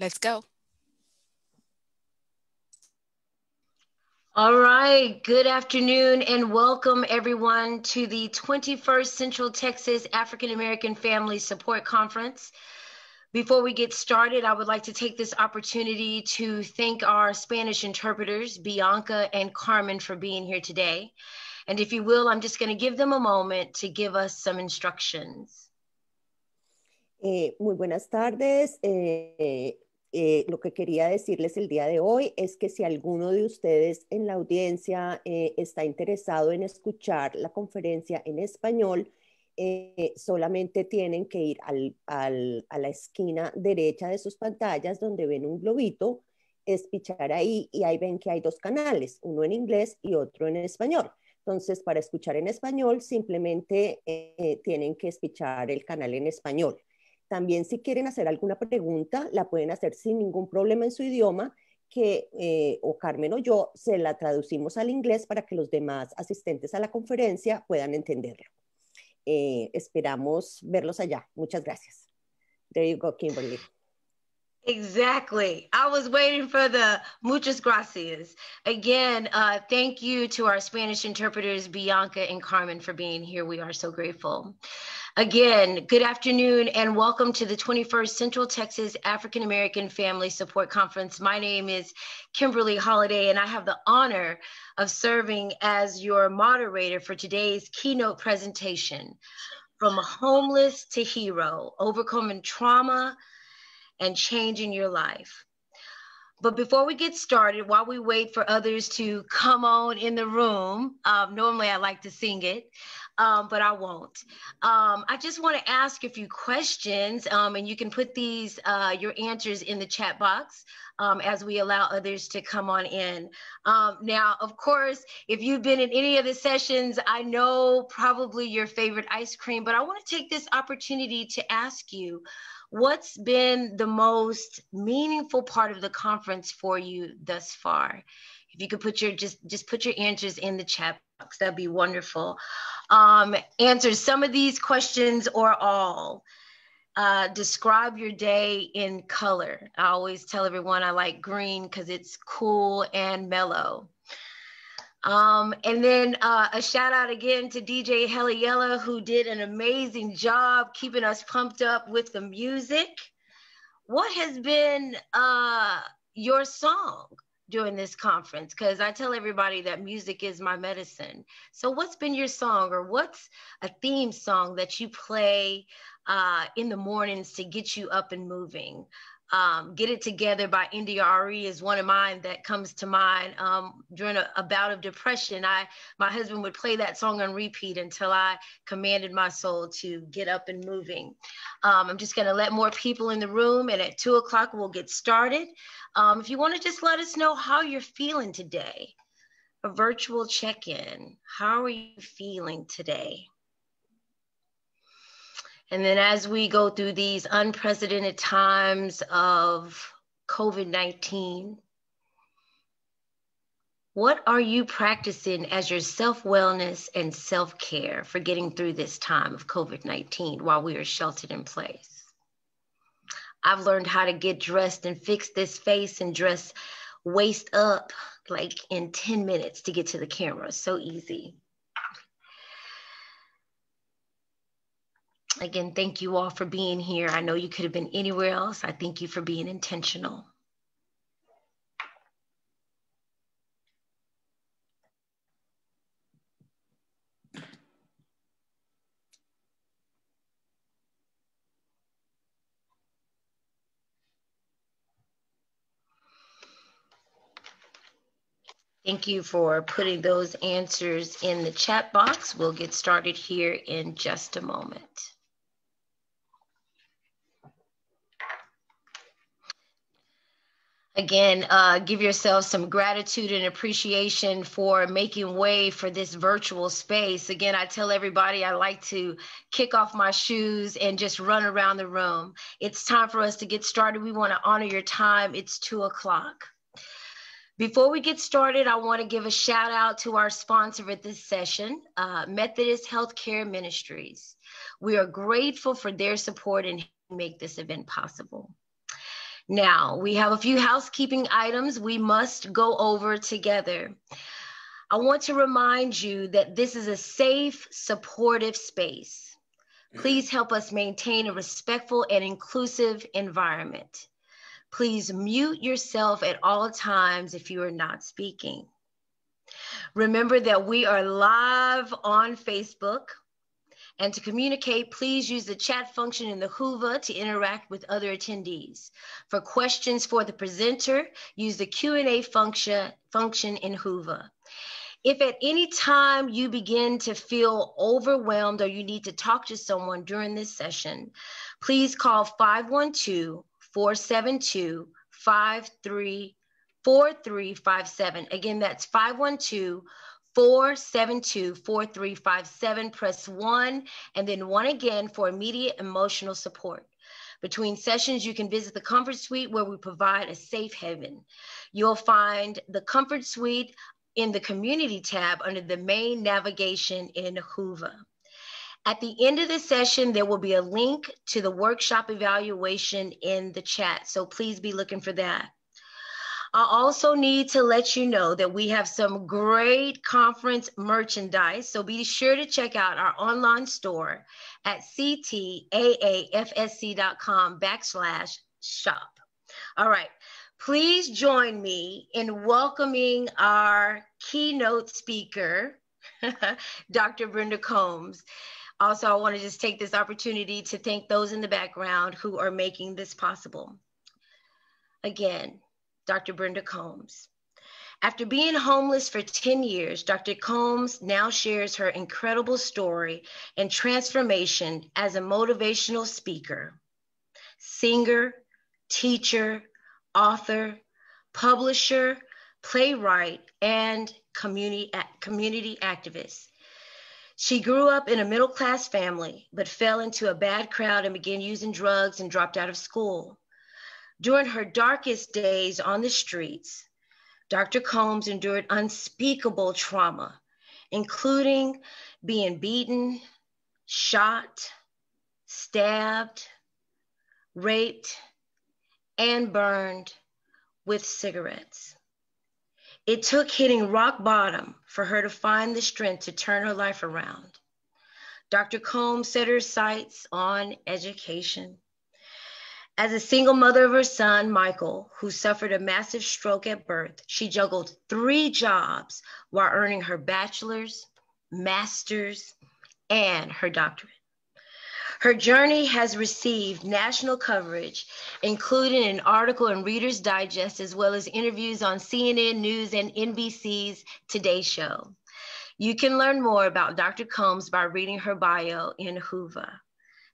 Let's go. All right, good afternoon and welcome everyone to the 21st Central Texas African American Family Support Conference. Before we get started, I would like to take this opportunity to thank our Spanish interpreters, Bianca and Carmen, for being here today. And if you will, I'm just going to give them a moment to give us some instructions. Muy buenas tardes. Lo que quería decirles el día de hoy es que si alguno de ustedes en la audiencia está interesado en escuchar la conferencia en español, solamente tienen que ir a la esquina derecha de sus pantallas donde ven un globito, es pichar ahí y ahí ven que hay dos canales, uno en inglés y otro en español. Entonces, para escuchar en español, simplemente tienen que espichar el canal en español. También si quieren hacer alguna pregunta, la pueden hacer sin ningún problema en su idioma, que o Carmen o yo se la traducimos al inglés para que los demás asistentes a la conferencia puedan entenderlo. Esperamos verlos allá. Muchas gracias. There you go, Kimberly. Exactly. I was waiting for the muchas gracias. Again, thank you to our Spanish interpreters, Bianca and Carmen, for being here. We are so grateful. Again, good afternoon and welcome to the 21st Central Texas African American Family Support Conference. My name is Kimberly Holiday and I have the honor of serving as your moderator for today's keynote presentation, From Homeless to Hero, Overcoming Trauma and Changing Your Life. But before we get started, while we wait for others to come on in the room, normally I like to sing it, but I won't. I just want to ask a few questions, and you can put these, your answers in the chat box as we allow others to come on in. Now, of course, if you've been in any of the sessions, I know probably your favorite ice cream, but I want to take this opportunity to ask you, what's been the most meaningful part of the conference for you thus far? If you could put your, just put your answers in the chat box, that'd be wonderful. Answer some of these questions or all. Describe your day in color. I always tell everyone I like green because it's cool and mellow. And then a shout out again to DJ Heliella, who did an amazing job keeping us pumped up with the music. What has been your song during this conference? Because I tell everybody that music is my medicine. So what's been your song, or what's a theme song that you play in the mornings to get you up and moving? Get It Together by NDRE is one of mine that comes to mind. During a bout of depression, my husband would play that song on repeat until I commanded my soul to get up and moving. I'm just going to let more people in the room, and at 2 o'clock we'll get started. If you want to just let us know how you're feeling today, a virtual check-in. How are you feeling today? And then as we go through these unprecedented times of COVID-19, what are you practicing as your self-wellness and self-care for getting through this time of COVID-19 while we are sheltered in place? I've learned how to get dressed and fix this face and dress waist up like in 10 minutes to get to the camera. So easy. Again, thank you all for being here. I know you could have been anywhere else. I thank you for being intentional. Thank you for putting those answers in the chat box. We'll get started here in just a moment. Again, give yourself some gratitude and appreciation for making way for this virtual space. Again, I tell everybody I like to kick off my shoes and just run around the room. It's time for us to get started. We want to honor your time. It's 2 o'clock. Before we get started, I want to give a shout out to our sponsor at this session, Methodist Healthcare Ministries. We are grateful for their support and make this event possible. Now, we have a few housekeeping items we must go over together. I want to remind you that this is a safe, supportive space. Please help us maintain a respectful and inclusive environment. Please mute yourself at all times if you are not speaking. Remember that we are live on Facebook. And to communicate, please use the chat function in the Whova to interact with other attendees. For questions for the presenter, use the Q&A function in Whova. If at any time you begin to feel overwhelmed or you need to talk to someone during this session, please call 512-472-4357. Again, that's 512-472-4357. Press 1 and then 1 again for immediate emotional support. Between sessions, you can visit the Comfort Suite where we provide a safe haven. You'll find the Comfort Suite in the Community tab under the main navigation in Whova. At the end of the session, there will be a link to the workshop evaluation in the chat, so please be looking for that. I also need to let you know that we have some great conference merchandise, so be sure to check out our online store at ctaafsc.com/shop. All right. Please join me in welcoming our keynote speaker, Dr. Brenda Combs. Also, I want to just take this opportunity to thank those in the background who are making this possible. Again, Dr. Brenda Combs. After being homeless for 10 years, Dr. Combs now shares her incredible story and transformation as a motivational speaker, singer, teacher, author, publisher, playwright, and community activist. She grew up in a middle-class family, but fell into a bad crowd and began using drugs and dropped out of school. During her darkest days on the streets, Dr. Combs endured unspeakable trauma, including being beaten, shot, stabbed, raped, and burned with cigarettes. It took hitting rock bottom for her to find the strength to turn her life around. Dr. Combs set her sights on education. As a single mother of her son, Michael, who suffered a massive stroke at birth, she juggled 3 jobs while earning her bachelor's, master's, and her doctorate. Her journey has received national coverage, including an article in Reader's Digest, as well as interviews on CNN News and NBC's Today Show. You can learn more about Dr. Combs by reading her bio in Whova.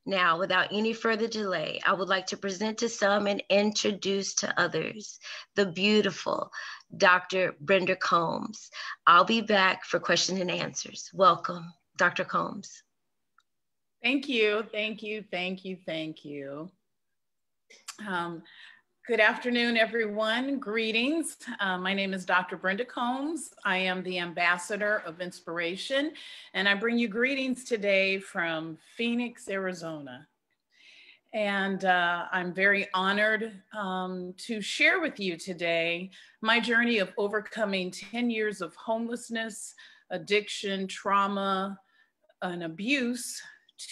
Now, without any further delay, I would like to present to some and introduce to others the beautiful Dr. Brenda Combs. I'll be back for questions and answers. Welcome, Dr. Combs. Thank you, thank you, thank you, thank you. Good afternoon, everyone. Greetings. My name is Dr. Brenda Combs. I am the Ambassador of Inspiration, and I bring you greetings today from Phoenix, Arizona. And I'm very honored to share with you today my journey of overcoming 10 years of homelessness, addiction, trauma, and abuse,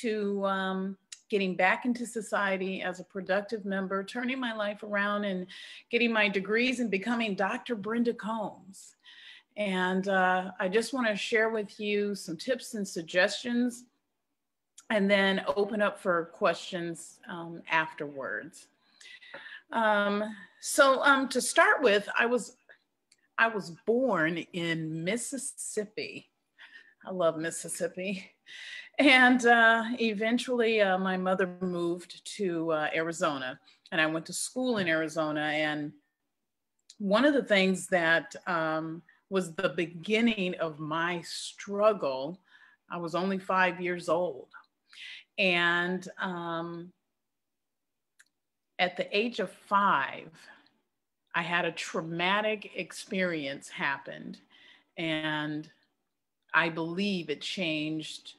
to getting back into society as a productive member, turning my life around and getting my degrees and becoming Dr. Brenda Combs. And I just want to share with you some tips and suggestions and then open up for questions afterwards. So to start with, I was born in Mississippi. I love Mississippi. And eventually my mother moved to Arizona, and I went to school in Arizona. And one of the things that was the beginning of my struggle, I was only 5 years old. And at the age of 5, I had a traumatic experience happen, and I believe it changed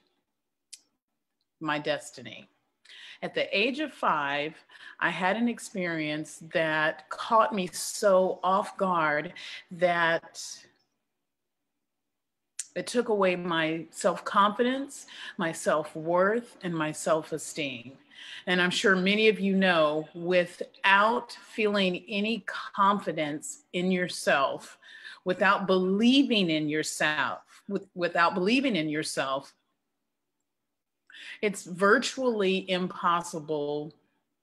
my destiny. At the age of 5, I had an experience that caught me so off guard that it took away my self-confidence, my self-worth, and my self-esteem. And I'm sure many of you know, without feeling any confidence in yourself, without believing in yourself, without believing in yourself, it's virtually impossible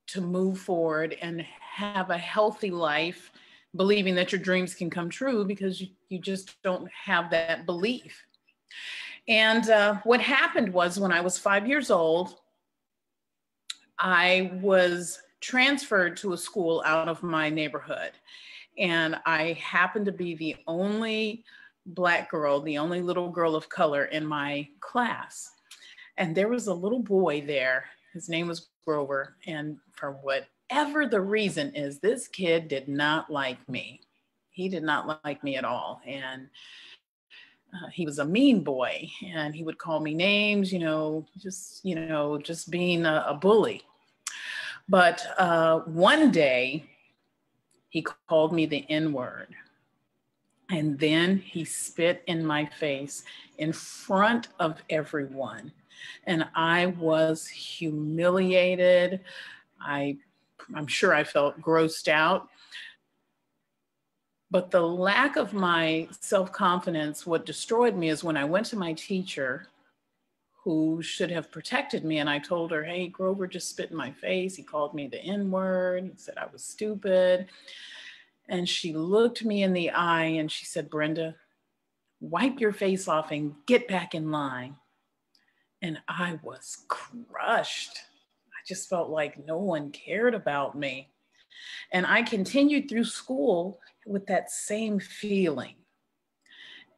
to move forward and have a healthy life, believing that your dreams can come true, because you just don't have that belief. And what happened was, when I was 5 years old, I was transferred to a school out of my neighborhood. And I happened to be the only Black girl, the only little girl of color in my class. And there was a little boy there. His name was Grover. And for whatever the reason is, this kid did not like me. He did not like me at all. And he was a mean boy, and he would call me names, just being a bully. But one day he called me the N-word. And then he spit in my face in front of everyone. And I was humiliated. I'm sure I felt grossed out. But the lack of my self-confidence, what destroyed me, is when I went to my teacher, who should have protected me, and I told her, hey, Grover just spit in my face. He called me the N-word. He said I was stupid. And she looked me in the eye and she said, Brenda, wipe your face off and get back in line. And I was crushed. I just felt like no one cared about me. And I continued through school with that same feeling.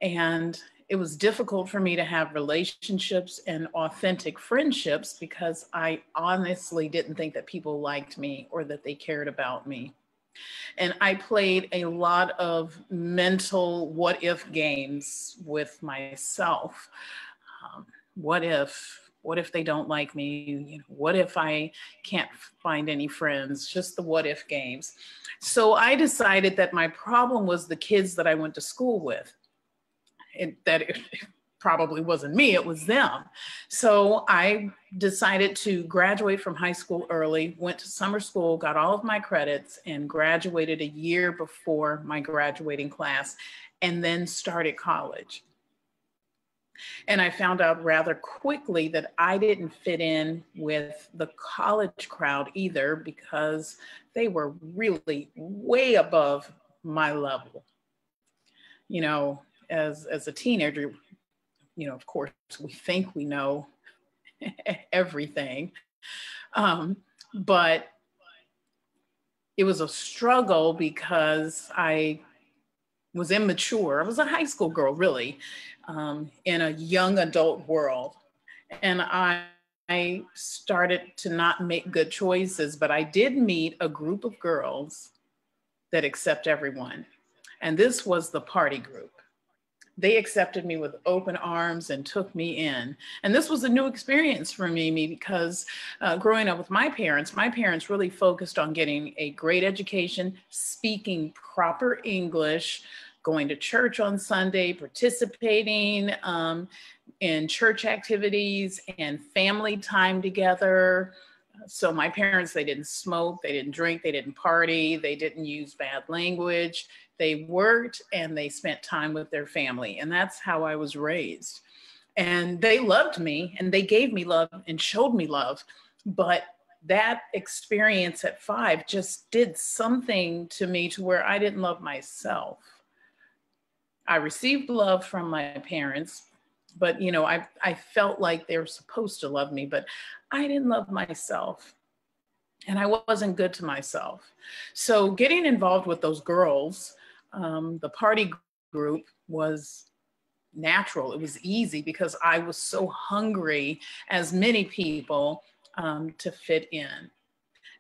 And it was difficult for me to have relationships and authentic friendships, because I honestly didn't think that people liked me or that they cared about me. And I played a lot of mental what if games with myself. What if they don't like me? What if I can't find any friends? Just the what if games. So I decided that my problem was the kids that I went to school with. It probably wasn't me, it was them. So I decided to graduate from high school early, went to summer school, got all of my credits, and graduated a year before my graduating class, and then started college. And I found out rather quickly that I didn't fit in with the college crowd either, because they were really way above my level. As a teenager, of course, we think we know everything. But it was a struggle because I was immature. I was a high school girl, really, in a young adult world. And I started to not make good choices, but I did meet a group of girls that accept everyone. And this was the party group. They accepted me with open arms and took me in. And this was a new experience for me because growing up with my parents really focused on getting a great education, speaking proper English, going to church on Sunday, participating in church activities and family time together. So my parents, they didn't smoke, they didn't drink, they didn't party, they didn't use bad language. They worked and they spent time with their family. And that's how I was raised. And they loved me and they gave me love and showed me love. But that experience at 5 just did something to me to where I didn't love myself. I received love from my parents, but I felt like they were supposed to love me, but I didn't love myself. And I wasn't good to myself. So getting involved with those girls, the party group, was natural. It was easy because I was so hungry, as many people, to fit in.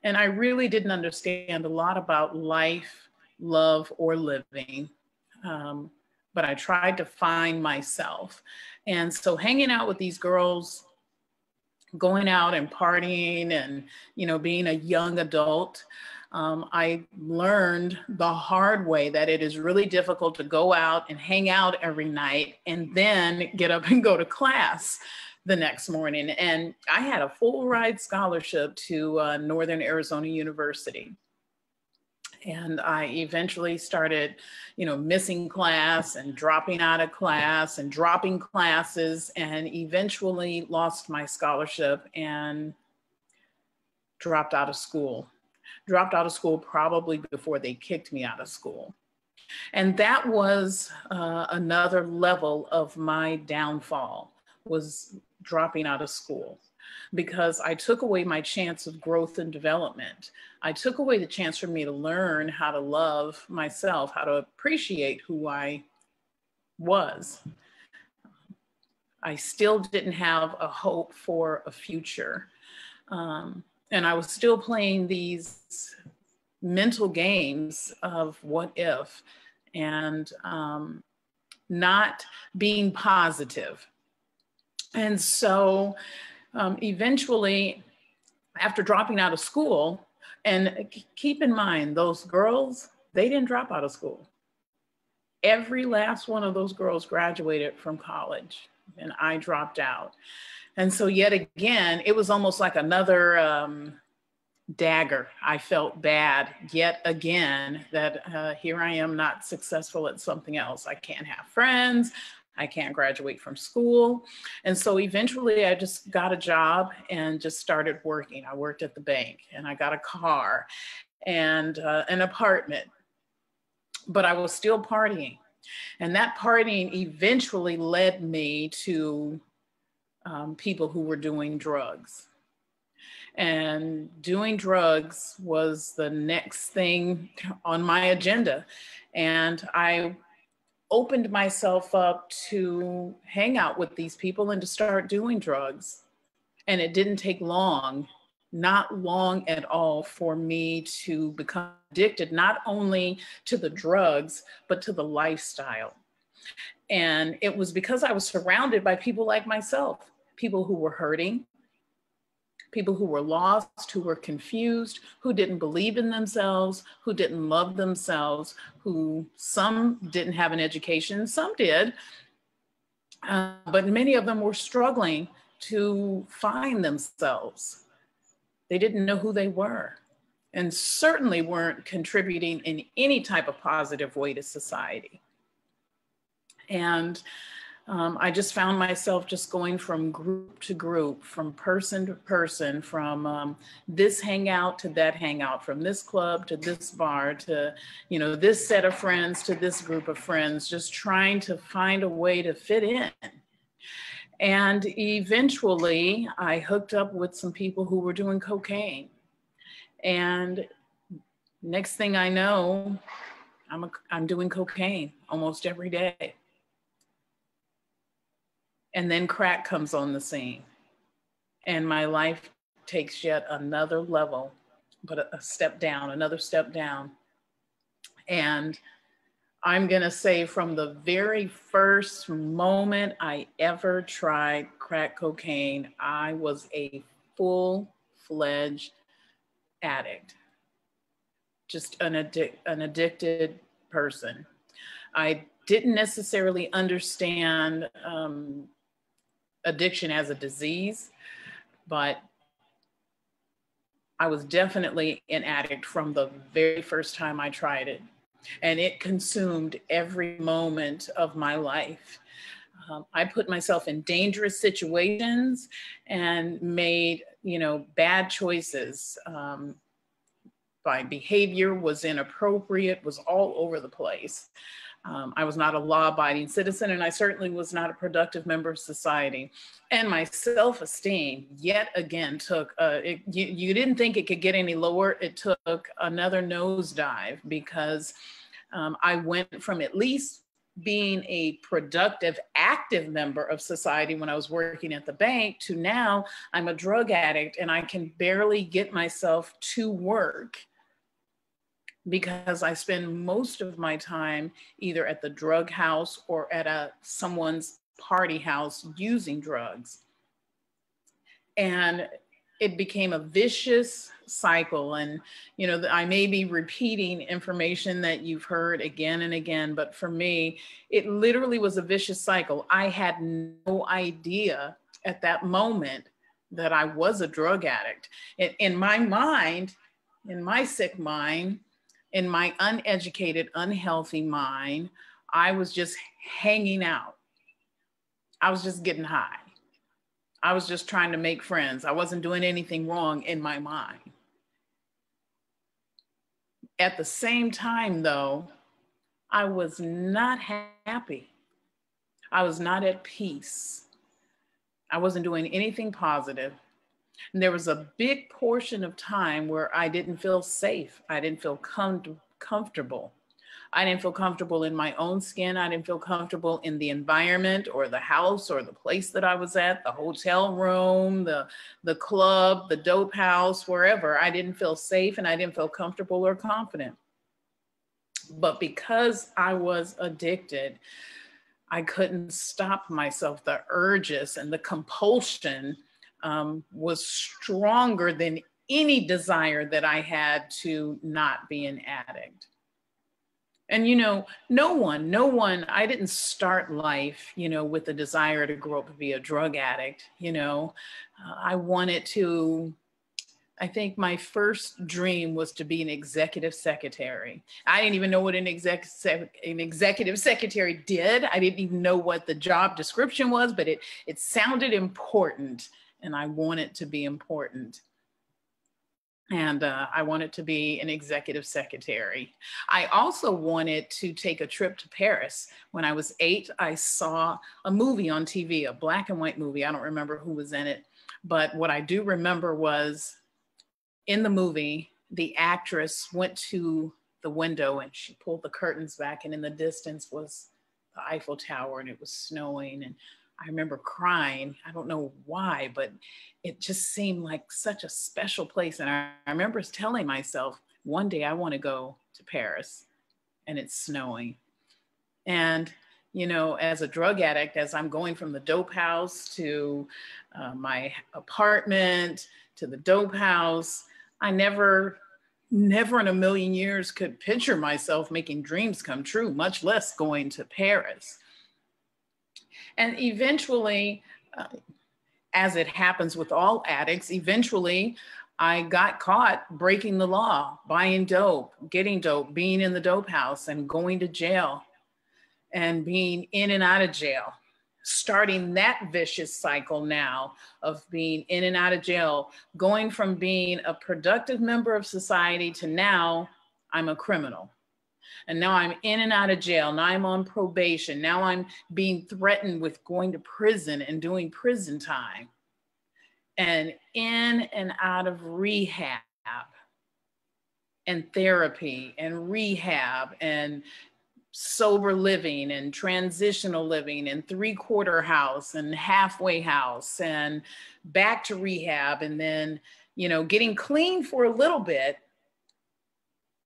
And I really didn't understand a lot about life, love, or living. But I tried to find myself. And so hanging out with these girls going out and partying and, being a young adult, I learned the hard way that it is really difficult to go out and hang out every night and then get up and go to class the next morning. And I had a full ride scholarship to Northern Arizona University. And I eventually started, missing class and dropping out of class and dropping classes, and eventually lost my scholarship and dropped out of school. Dropped out of school probably before they kicked me out of school. And that was another level of my downfall, was dropping out of school, because I took away my chance of growth and development. I took away the chance for me to learn how to love myself, how to appreciate who I was. I still didn't have a hope for a future. And I was still playing these mental games of what if, and not being positive. And so eventually, after dropping out of school, and keep in mind, those girls, they didn't drop out of school. Every last one of those girls graduated from college, and I dropped out. And so yet again, it was almost like another dagger. I felt bad yet again that here I am, not successful at something else. I can't have friends. I can't graduate from school. And so eventually I just got a job and just started working. I worked at the bank, and I got a car and an apartment, but I was still partying. And that partying eventually led me to people who were doing drugs. And doing drugs was the next thing on my agenda. And I opened myself up to hang out with these people and to start doing drugs. And it didn't take long, not long at all, for me to become addicted, not only to the drugs, but to the lifestyle. And it was because I was surrounded by people like myself, people who were hurting, people who were lost, who were confused, who didn't believe in themselves, who didn't love themselves, who some didn't have an education, some did, but many of them were struggling to find themselves. They didn't know who they were, and certainly weren't contributing in any type of positive way to society. And I just found myself just going from group to group, from person to person, from this hangout to that hangout, from this club to this bar, to, this set of friends to this group of friends, just trying to find a way to fit in. And eventually I hooked up with some people who were doing cocaine. And next thing I know, I'm doing cocaine almost every day. And then crack comes on the scene, and my life takes yet another level, but a step down, another step down. And I'm gonna say, from the very first moment I ever tried crack cocaine, I was a full-fledged addict, just an addicted person. I didn't necessarily understand addiction as a disease, but I was definitely an addict from the very first time I tried it. And it consumed every moment of my life. I put myself in dangerous situations and made, bad choices. My behavior was inappropriate, was all over the place. I was not a law-abiding citizen, and I certainly was not a productive member of society. And my self-esteem, yet again, took, you didn't think it could get any lower. It took another nosedive, because I went from at least being a productive, active member of society when I was working at the bank, to now I'm a drug addict and I can barely get myself to work, because I spend most of my time either at the drug house or at someone's party house using drugs. And it became a vicious cycle. And, you know, I may be repeating information that you've heard again and again, but for me, it literally was a vicious cycle. I had no idea at that moment that I was a drug addict. In my mind, in my sick mind, in my uneducated, unhealthy mind, I was just hanging out. I was just getting high. I was just trying to make friends. I wasn't doing anything wrong in my mind. At the same time, though, I was not happy. I was not at peace. I wasn't doing anything positive. And there was a big portion of time where I didn't feel safe. I didn't feel comfortable. I didn't feel comfortable in my own skin. I didn't feel comfortable in the environment or the house or the place that I was at, the hotel room, the club, the dope house, wherever. I didn't feel safe and I didn't feel comfortable or confident. But because I was addicted, I couldn't stop myself. The urges and the compulsion was stronger than any desire that I had to not be an addict. And, you know, no one, I didn't start life, you know, with the desire to grow up and be a drug addict. You know, I wanted to, I think my first dream was to be an executive secretary. I didn't even know what an executive secretary did. I didn't even know what the job description was, but it sounded important and I wanted to be important. And I wanted to be an executive secretary. I also wanted to take a trip to Paris. When I was 8, I saw a movie on TV, a black and white movie. I don't remember who was in it, but what I do remember was in the movie, the actress went to the window and she pulled the curtains back, and in the distance was the Eiffel Tower and it was snowing. And I remember crying. I don't know why, but it just seemed like such a special place. And I remember telling myself, one day I want to go to Paris and it's snowing. And, you know, as a drug addict, as I'm going from the dope house to my apartment to the dope house, I never in a million years could picture myself making dreams come true, much less going to Paris. And eventually, as it happens with all addicts, eventually I got caught breaking the law, buying dope, getting dope, being in the dope house and going to jail and being in and out of jail, starting that vicious cycle now of being in and out of jail, going from being a productive member of society to now I'm a criminal. And now I'm in and out of jail. Now I'm on probation. Now I'm being threatened with going to prison and doing prison time. And in and out of rehab and therapy and rehab and sober living and transitional living and 3/4 house and halfway house and back to rehab. And then, you know, getting clean for a little bit,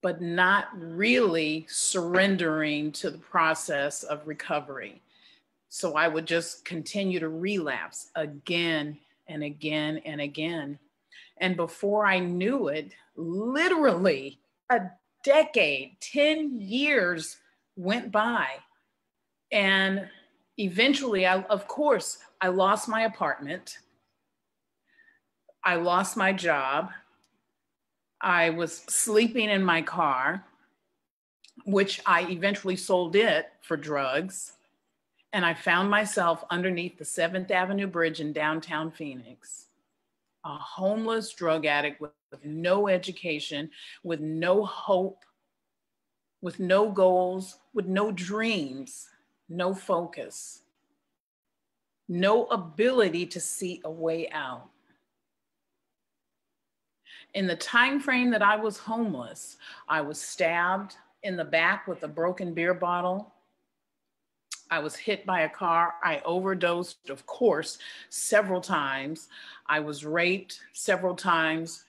but not really surrendering to the process of recovery. So I would just continue to relapse again and again and again. And before I knew it, literally a decade, 10 years went by. And eventually, of course, I lost my apartment. I lost my job. I was sleeping in my car, which I eventually sold it for drugs. And I found myself underneath the 7th Avenue Bridge in downtown Phoenix, a homeless drug addict with no education, with no hope, with no goals, with no dreams, no focus, no ability to see a way out. In the time frame that I was homeless, I was stabbed in the back with a broken beer bottle. I was hit by a car. I overdosed, of course, several times. I was raped several times,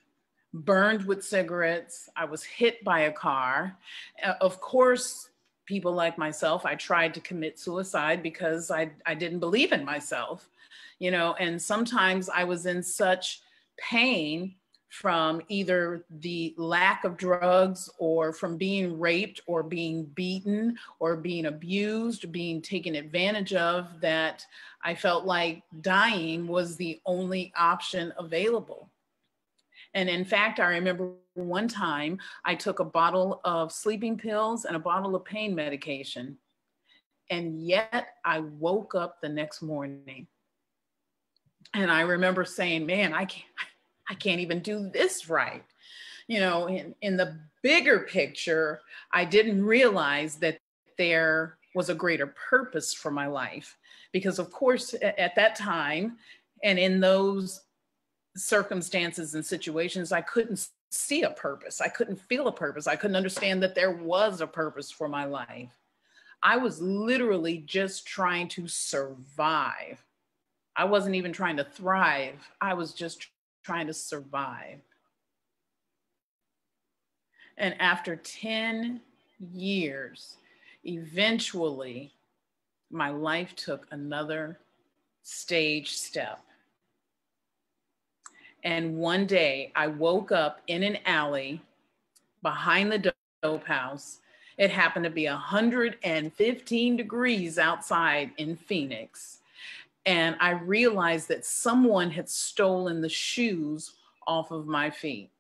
burned with cigarettes. I was hit by a car. Of course, people like myself, I tried to commit suicide because I didn't believe in myself. you know, and sometimes I was in such pain from either the lack of drugs or from being raped or being beaten or being abused, being taken advantage of, that I felt like dying was the only option available. And in fact, I remember one time I took a bottle of sleeping pills and a bottle of pain medication. And yet I woke up the next morning and I remember saying, man, I can't even do this right. You know, in the bigger picture, I didn't realize that there was a greater purpose for my life. Because of course, at that time and in those circumstances and situations, I couldn't see a purpose. I couldn't feel a purpose. I couldn't understand that there was a purpose for my life. I was literally just trying to survive. I wasn't even trying to thrive. I was just trying to survive. And after 10 years, eventually, my life took another stage step. And one day I woke up in an alley behind the dope house. It happened to be 115 degrees outside in Phoenix. And I realized that someone had stolen the shoes off of my feet.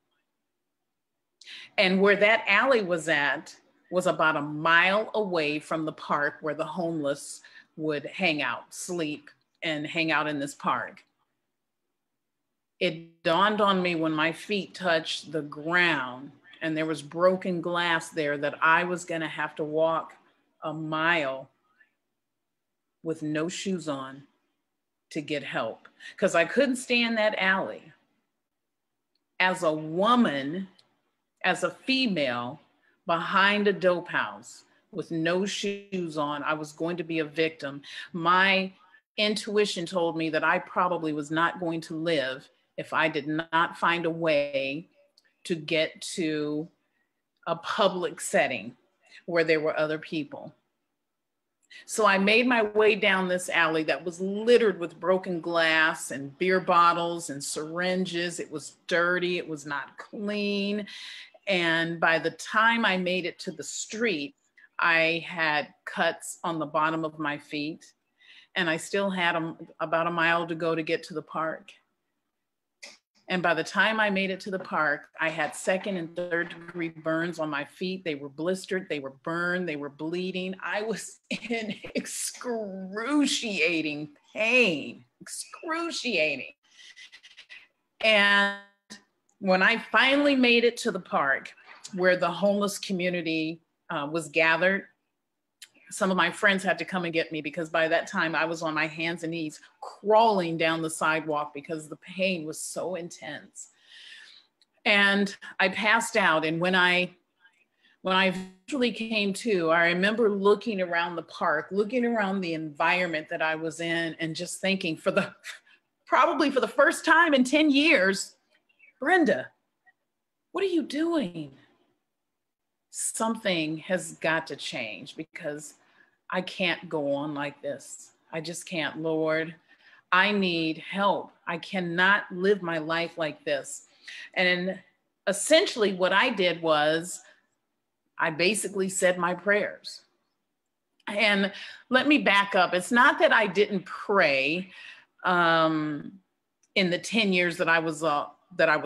And where that alley was at was about a mile away from the park where the homeless would hang out, sleep, and hang out in this park. It dawned on me when my feet touched the ground and there was broken glass there that I was gonna have to walk a mile with no shoes on to get help, because I couldn't stay in that alley. As a woman, as a female, behind a dope house with no shoes on, I was going to be a victim. My intuition told me that I probably was not going to live if I did not find a way to get to a public setting where there were other people. So I made my way down this alley that was littered with broken glass and beer bottles and syringes. It was dirty, it was not clean. And by the time I made it to the street, I had cuts on the bottom of my feet, and I still had about a mile to go to get to the park. And by the time I made it to the park, I had second and third degree burns on my feet. They were blistered, they were burned, they were bleeding. I was in excruciating pain, excruciating. And when I finally made it to the park where the homeless community was gathered, some of my friends had to come and get me because by that time I was on my hands and knees crawling down the sidewalk because the pain was so intense. And I passed out. And when I eventually came to, I remember looking around the park, looking around the environment that I was in, and just thinking, probably for the first time in 10 years, Brenda, what are you doing? Something has got to change because I can't go on like this. I just can't, Lord. I need help. I cannot live my life like this. And essentially what I did was I basically said my prayers. And let me back up. It's not that I didn't pray in the 10 years that I was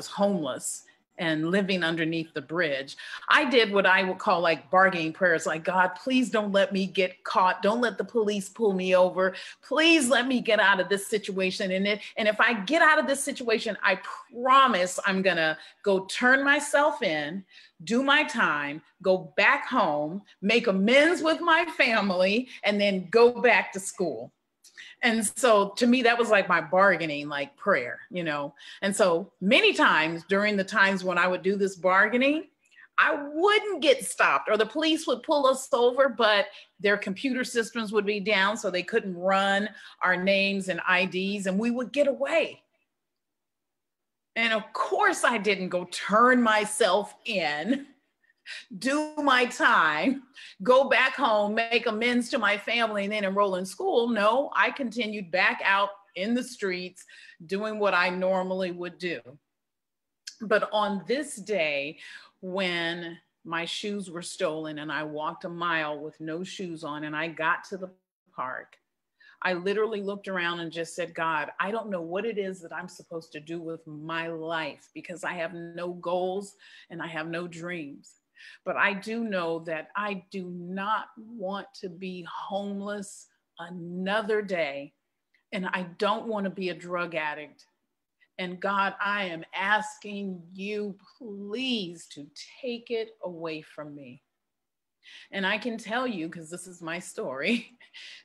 homeless and living underneath the bridge. I did what I would call like bargaining prayers, like, God, please don't let me get caught. Don't let the police pull me over. Please let me get out of this situation. And if I get out of this situation, I promise I'm gonna go turn myself in, do my time, go back home, make amends with my family, and then go back to school. And so to me, that was like my bargaining, like prayer, you know? And so many times during the times when I would do this bargaining, I wouldn't get stopped, or the police would pull us over, but their computer systems would be down, so they couldn't run our names and IDs, and we would get away. And of course I didn't go turn myself in, do my time, go back home, make amends to my family, and then enroll in school. No, I continued back out in the streets doing what I normally would do. But on this day, when my shoes were stolen and I walked a mile with no shoes on and I got to the park, I literally looked around and just said, God, I don't know what it is that I'm supposed to do with my life because I have no goals and I have no dreams. But I do know that I do not want to be homeless another day. And I don't want to be a drug addict. And God, I am asking you, please, to take it away from me. And I can tell you, because this is my story,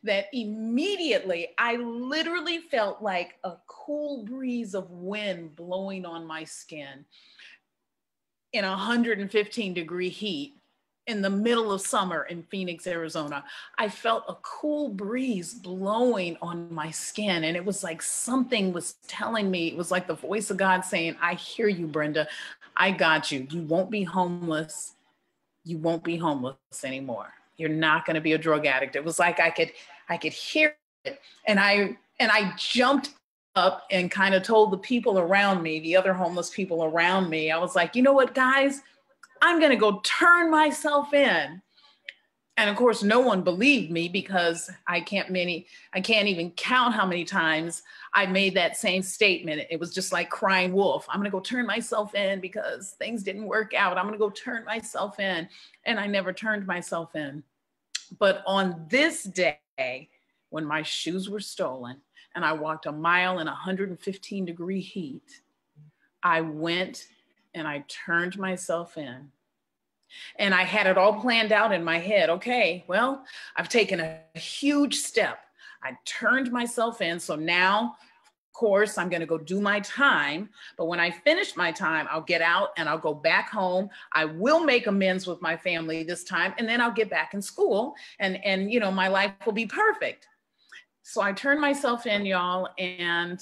that immediately I literally felt like a cool breeze of wind blowing on my skin in 115-degree heat in the middle of summer in Phoenix, Arizona. I felt a cool breeze blowing on my skin. And it was like something was telling me, it was like the voice of God saying, I hear you, Brenda. I got you. You won't be homeless. You won't be homeless anymore. You're not going to be a drug addict. It was like I could hear it. And I jumped up and kind of told the people around me, the other homeless people around me, I was like, you know what, guys, I'm going to go turn myself in. And of course, no one believed me because I can't even count how many times I made that same statement. It was just like crying wolf. I'm going to go turn myself in because things didn't work out. I'm going to go turn myself in. And I never turned myself in. But on this day, when my shoes were stolen and I walked a mile in 115-degree heat, I went and I turned myself in. And I had it all planned out in my head. Okay, well, I've taken a huge step. I turned myself in. So now, of course, I'm going to go do my time. But when I finish my time, I'll get out and I'll go back home. I will make amends with my family this time. And then I'll get back in school and you know, my life will be perfect. So I turned myself in, y'all, and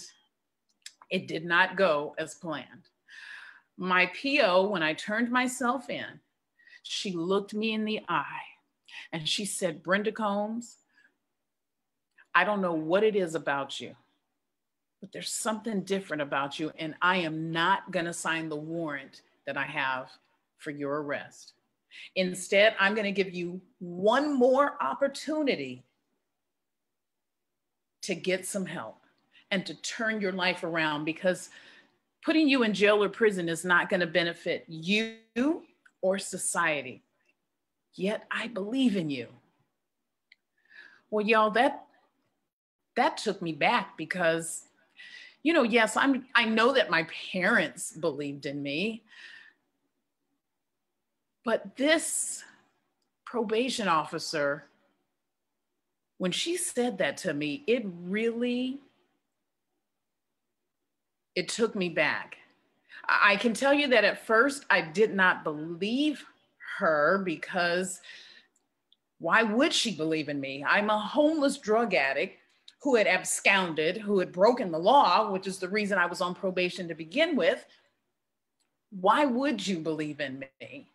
it did not go as planned. My PO, when I turned myself in, she looked me in the eye and she said, Brenda Combs, I don't know what it is about you, but there's something different about you. And I am not going to sign the warrant that I have for your arrest. Instead, I'm going to give you one more opportunity to get some help and to turn your life around, because putting you in jail or prison is not going to benefit you or society. Yet I believe in you. Well, y'all, that took me back because, you know, yes, I know that my parents believed in me, but this probation officer, when she said that to me, it took me back. I can tell you that at first I did not believe her, because why would she believe in me? I'm a homeless drug addict who had absconded, who had broken the law, which is the reason I was on probation to begin with. Why would you believe in me?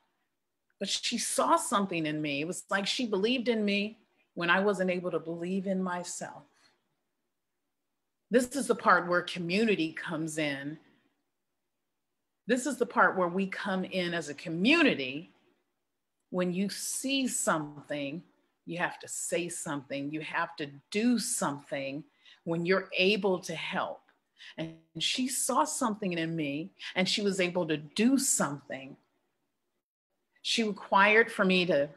But she saw something in me. It was like she believed in me when I wasn't able to believe in myself. This is the part where community comes in. This is the part where we come in as a community. When you see something, you have to say something. You have to do something when you're able to help. And she saw something in me and she was able to do something. She required for me to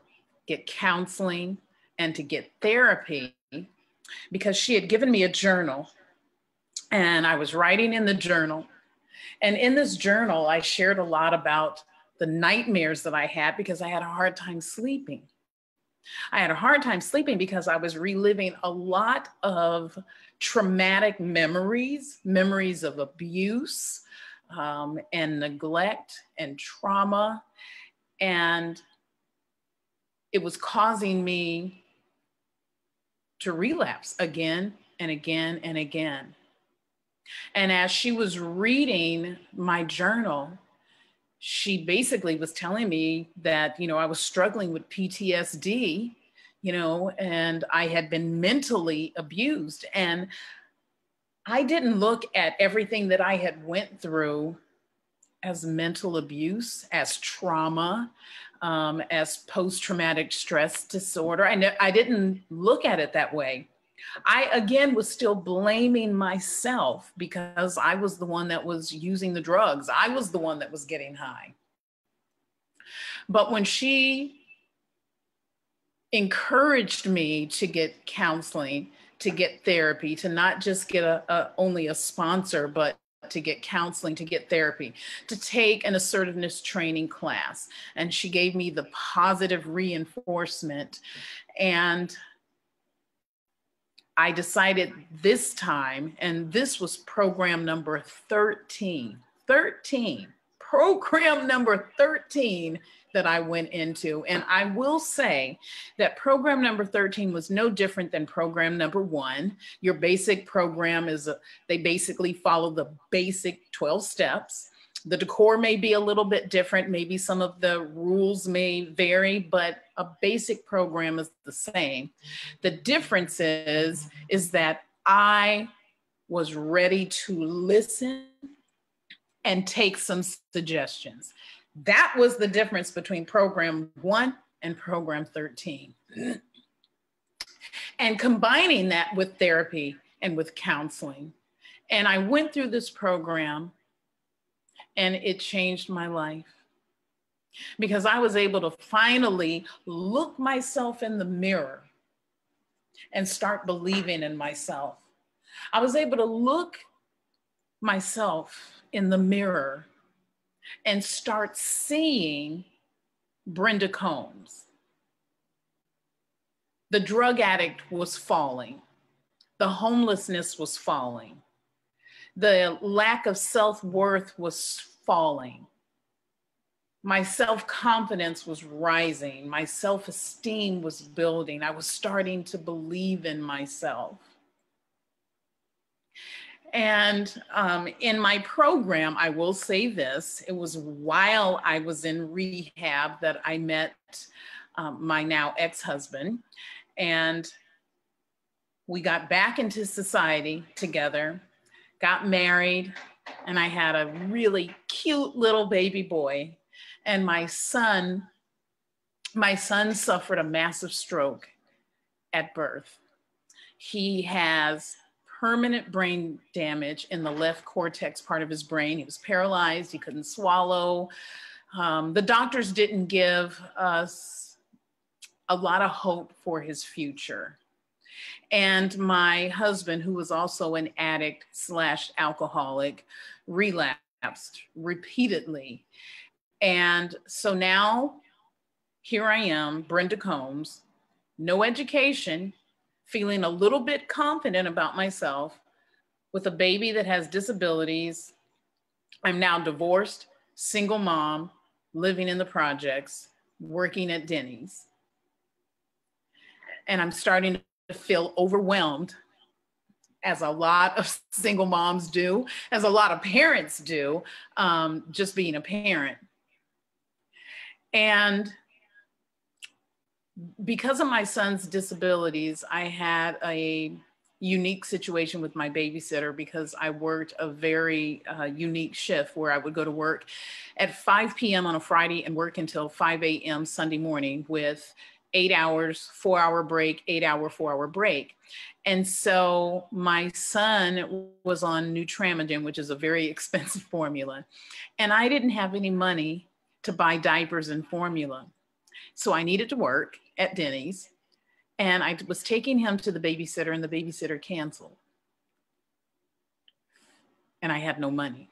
get counseling and to get therapy because she had given me a journal and I was writing in the journal. And in this journal, I shared a lot about the nightmares that I had because I had a hard time sleeping. I had a hard time sleeping because I was reliving a lot of traumatic memories of abuse and neglect and trauma. And it was causing me to relapse again and again and again. And as she was reading my journal, she basically was telling me that, you know, I was struggling with PTSD, you know, and I had been mentally abused. And I didn't look at everything that I had went through as mental abuse, as trauma, as post-traumatic stress disorder. I didn't look at it that way. I, again, was still blaming myself because I was the one that was using the drugs. I was the one that was getting high. But when she encouraged me to get counseling, to get therapy, to not just get only a sponsor, but to get counseling, to get therapy, to take an assertiveness training class. And she gave me the positive reinforcement. And I decided this time, and this was program number 13, program number 13 that I went into. And I will say that program number 13 was no different than program number 1. Your basic program is, they basically follow the basic 12 steps. The decor may be a little bit different. Maybe some of the rules may vary, but a basic program is the same. The difference is that I was ready to listen and take some suggestions. That was the difference between program 1 and program 13. And combining that with therapy and with counseling. And I went through this program and it changed my life because I was able to finally look myself in the mirror and start believing in myself. I was able to look myself in the mirror and start seeing Brenda Combs. The drug addict was falling. The homelessness was falling. The lack of self-worth was falling. My self-confidence was rising. My self-esteem was building. I was starting to believe in myself. And in my program, I will say this, it was while I was in rehab that I met my now ex-husband, and we got back into society together, got married, and I had a really cute little baby boy. And my son suffered a massive stroke at birth. He has permanent brain damage in the left cortex part of his brain. He was paralyzed, he couldn't swallow. The doctors didn't give us a lot of hope for his future. And my husband, who was also an addict / alcoholic, relapsed repeatedly. And so now here I am, Brenda Combs, no education, feeling a little bit confident about myself with a baby that has disabilities. I'm now divorced, single mom, living in the projects, working at Denny's. And I'm starting to feel overwhelmed, as a lot of single moms do, as a lot of parents do, just being a parent. And because of my son's disabilities, I had a unique situation with my babysitter because I worked a very unique shift where I would go to work at 5 p.m. on a Friday and work until 5 a.m. Sunday morning with 8 hours, 4-hour break, 8-hour, 4-hour break. And so my son was on Nutramidine, which is a very expensive formula. And I didn't have any money to buy diapers and formula. So I needed to work at Denny's, and I was taking him to the babysitter, and the babysitter canceled. And I had no money.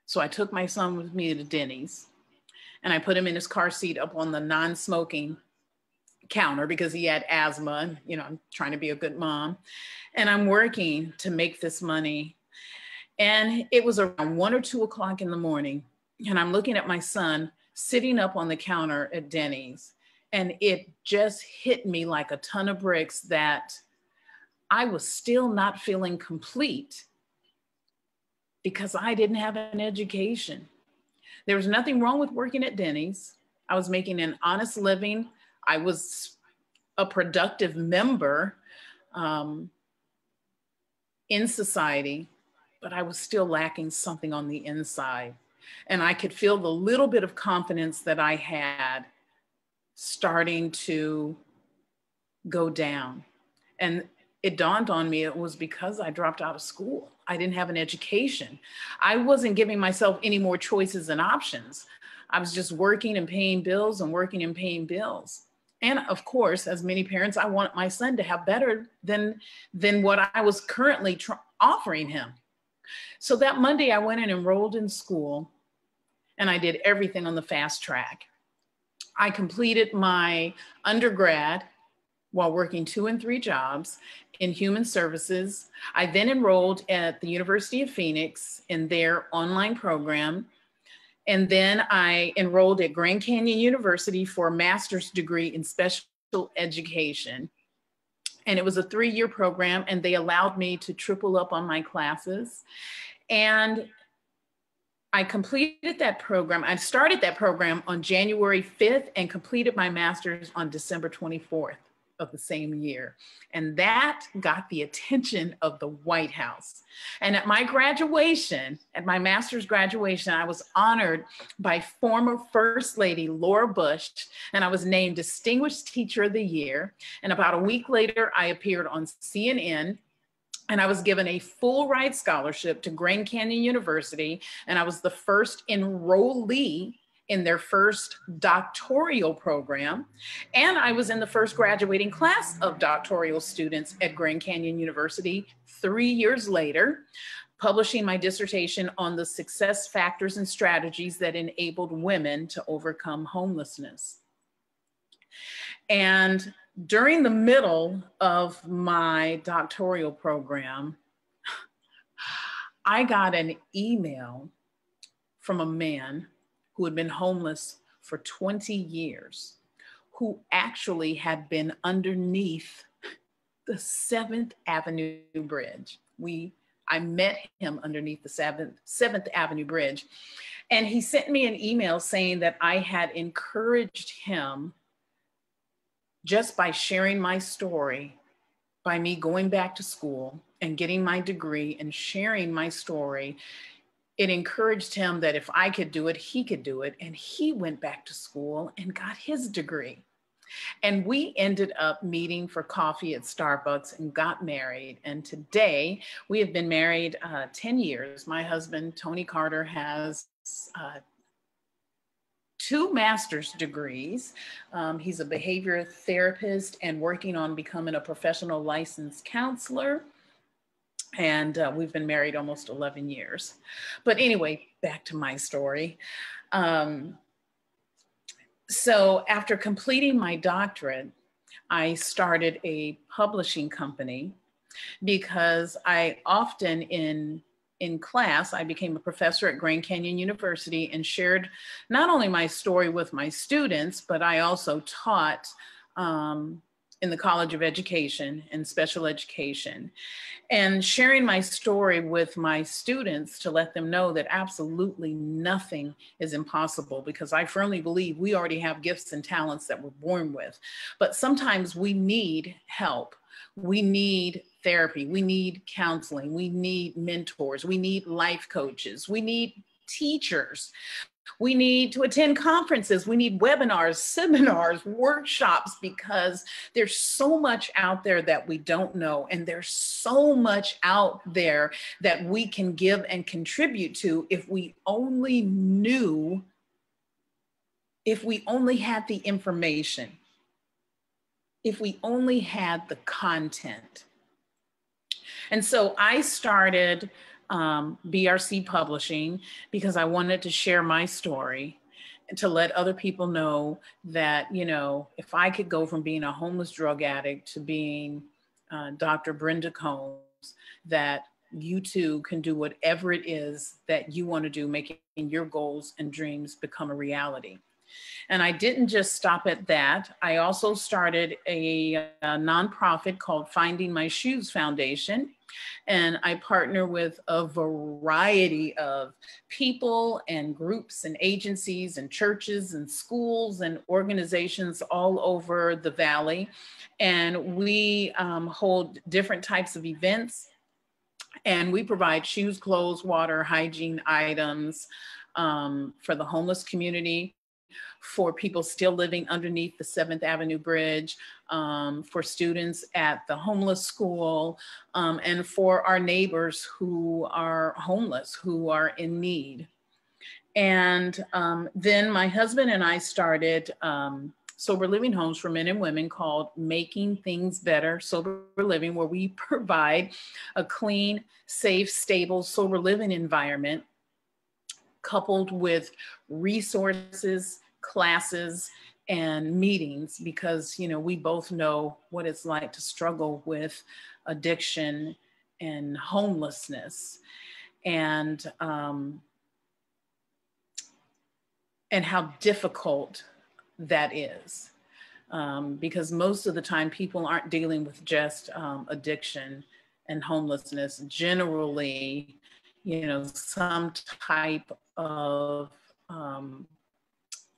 So I took my son with me to Denny's, and I put him in his car seat up on the non-smoking counter because he had asthma, and, you know, I'm trying to be a good mom. And I'm working to make this money. And it was around 1 or 2 o'clock in the morning, and I'm looking at my son sitting up on the counter at Denny's. And it just hit me like a ton of bricks that I was still not feeling complete because I didn't have an education. There was nothing wrong with working at Denny's. I was making an honest living. I was a productive member in society, but I was still lacking something on the inside. And I could feel the little bit of confidence that I had starting to go down. And it dawned on me it was because I dropped out of school. I didn't have an education. I wasn't giving myself any more choices and options. I was just working and paying bills and working and paying bills. And of course, as many parents, I want my son to have better than what I was currently offering him. So that Monday I went and enrolled in school, and I did everything on the fast track. I completed my undergrad while working 2 and 3 jobs in human services. I then enrolled at the University of Phoenix in their online program. And then I enrolled at Grand Canyon University for a master's degree in special education. And it was a 3-year program, and they allowed me to triple up on my classes. And I completed that program. I started that program on January 5th and completed my master's on December 24th of the same year. And that got the attention of the White House. And at my graduation, at my master's graduation, I was honored by former First Lady Laura Bush, and I was named Distinguished Teacher of the Year. And about a week later, I appeared on CNN, and I was given a full ride scholarship to Grand Canyon University, and I was the first enrollee in their first doctoral program. And I was in the first graduating class of doctoral students at Grand Canyon University 3 years later, publishing my dissertation on the success factors and strategies that enabled women to overcome homelessness. And during the middle of my doctoral program, I got an email from a man who had been homeless for 20 years, who actually had been underneath the 7th Avenue Bridge. I met him underneath the 7th Avenue Bridge. And he sent me an email saying that I had encouraged him just by sharing my story, by me going back to school and getting my degree and sharing my story. It encouraged him that if I could do it, he could do it. And he went back to school and got his degree. And we ended up meeting for coffee at Starbucks and got married. And today we have been married 10 years. My husband, Tony Carter, has 2 master's degrees. He's a behavior therapist and working on becoming a professional licensed counselor. And we've been married almost 11 years. But anyway, back to my story. So after completing my doctorate, I started a publishing company because I often in class, I became a professor at Grand Canyon University and shared not only my story with my students, but I also taught in the College of Education and Special Education, and sharing my story with my students to let them know that absolutely nothing is impossible, because I firmly believe we already have gifts and talents that we're born with, but sometimes we need help. We need therapy, we need counseling, we need mentors, we need life coaches, we need teachers. We need to attend conferences. We need webinars, seminars, workshops, because there's so much out there that we don't know. And there's so much out there that we can give and contribute to if we only knew, if we only had the information, if we only had the content. And so I started BRC Publishing because I wanted to share my story and to let other people know that, you know, if I could go from being a homeless drug addict to being Dr. Brenda Combs, that you too can do whatever it is that you want to do, making your goals and dreams become a reality. And I didn't just stop at that. I also started a nonprofit called Finding My Shoes Foundation. And I partner with a variety of people and groups and agencies and churches and schools and organizations all over the Valley. And we hold different types of events And we provide shoes, clothes, water, hygiene items for the homeless community, for people still living underneath the 7th Avenue Bridge, for students at the homeless school, and for our neighbors who are homeless, who are in need. And then my husband and I started sober living homes for men and women called Making Things Better Sober Living, where we provide a clean, safe, stable, sober living environment coupled with resources, classes, and meetings, because, you know, we both know what it's like to struggle with addiction and homelessness, and how difficult that is. Because most of the time people aren't dealing with just addiction and homelessness. Generally, you know, some type of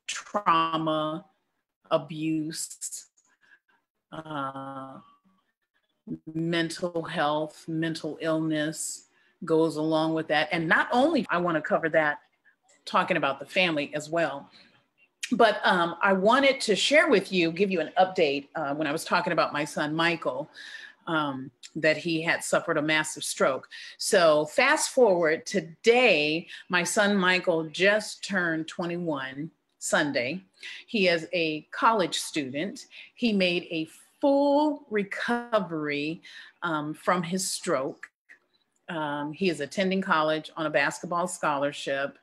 trauma, abuse, mental health, mental illness goes along with that. And not only, I want to cover that, talking about the family as well. But I wanted to share with you, give you an update when I was talking about my son, Michael, that he had suffered a massive stroke. So fast forward, today, my son, Michael, just turned 21 Sunday. He is a college student. He made a full recovery from his stroke. He is attending college on a basketball scholarship.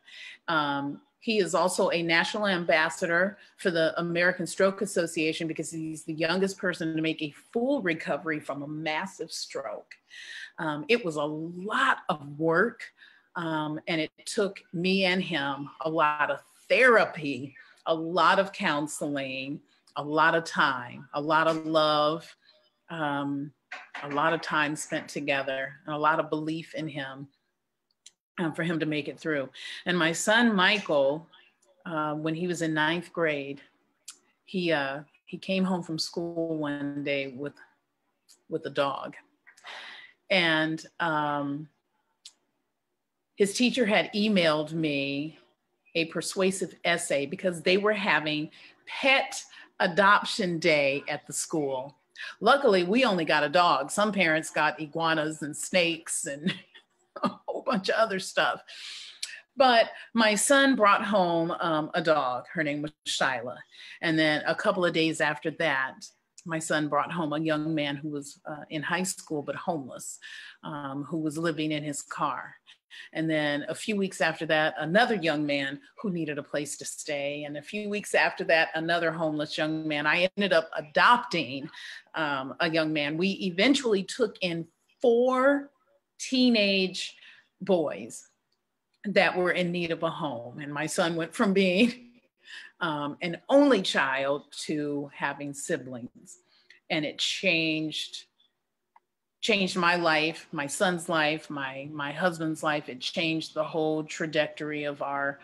He is also a national ambassador for the American Stroke Association because he's the youngest person to make a full recovery from a massive stroke. It was a lot of work, and it took me and him a lot of therapy, a lot of counseling, a lot of time, a lot of love, a lot of time spent together, and a lot of belief in him. For him to make it through. And my son, Michael, when he was in 9th grade, he came home from school one day with a dog. And his teacher had emailed me a persuasive essay because they were having pet adoption day at the school. Luckily, we only got a dog. Some parents got iguanas and snakes and a whole bunch of other stuff. But my son brought home a dog. Her name was Shyla. And then a couple of days after that, my son brought home a young man who was in high school, but homeless, who was living in his car. And then a few weeks after that, another young man who needed a place to stay. And a few weeks after that, another homeless young man. I ended up adopting a young man. We eventually took in 4 teenage boys that were in need of a home. And my son went from being an only child to having siblings. And it changed my life, my son's life, my husband's life. It changed the whole trajectory of our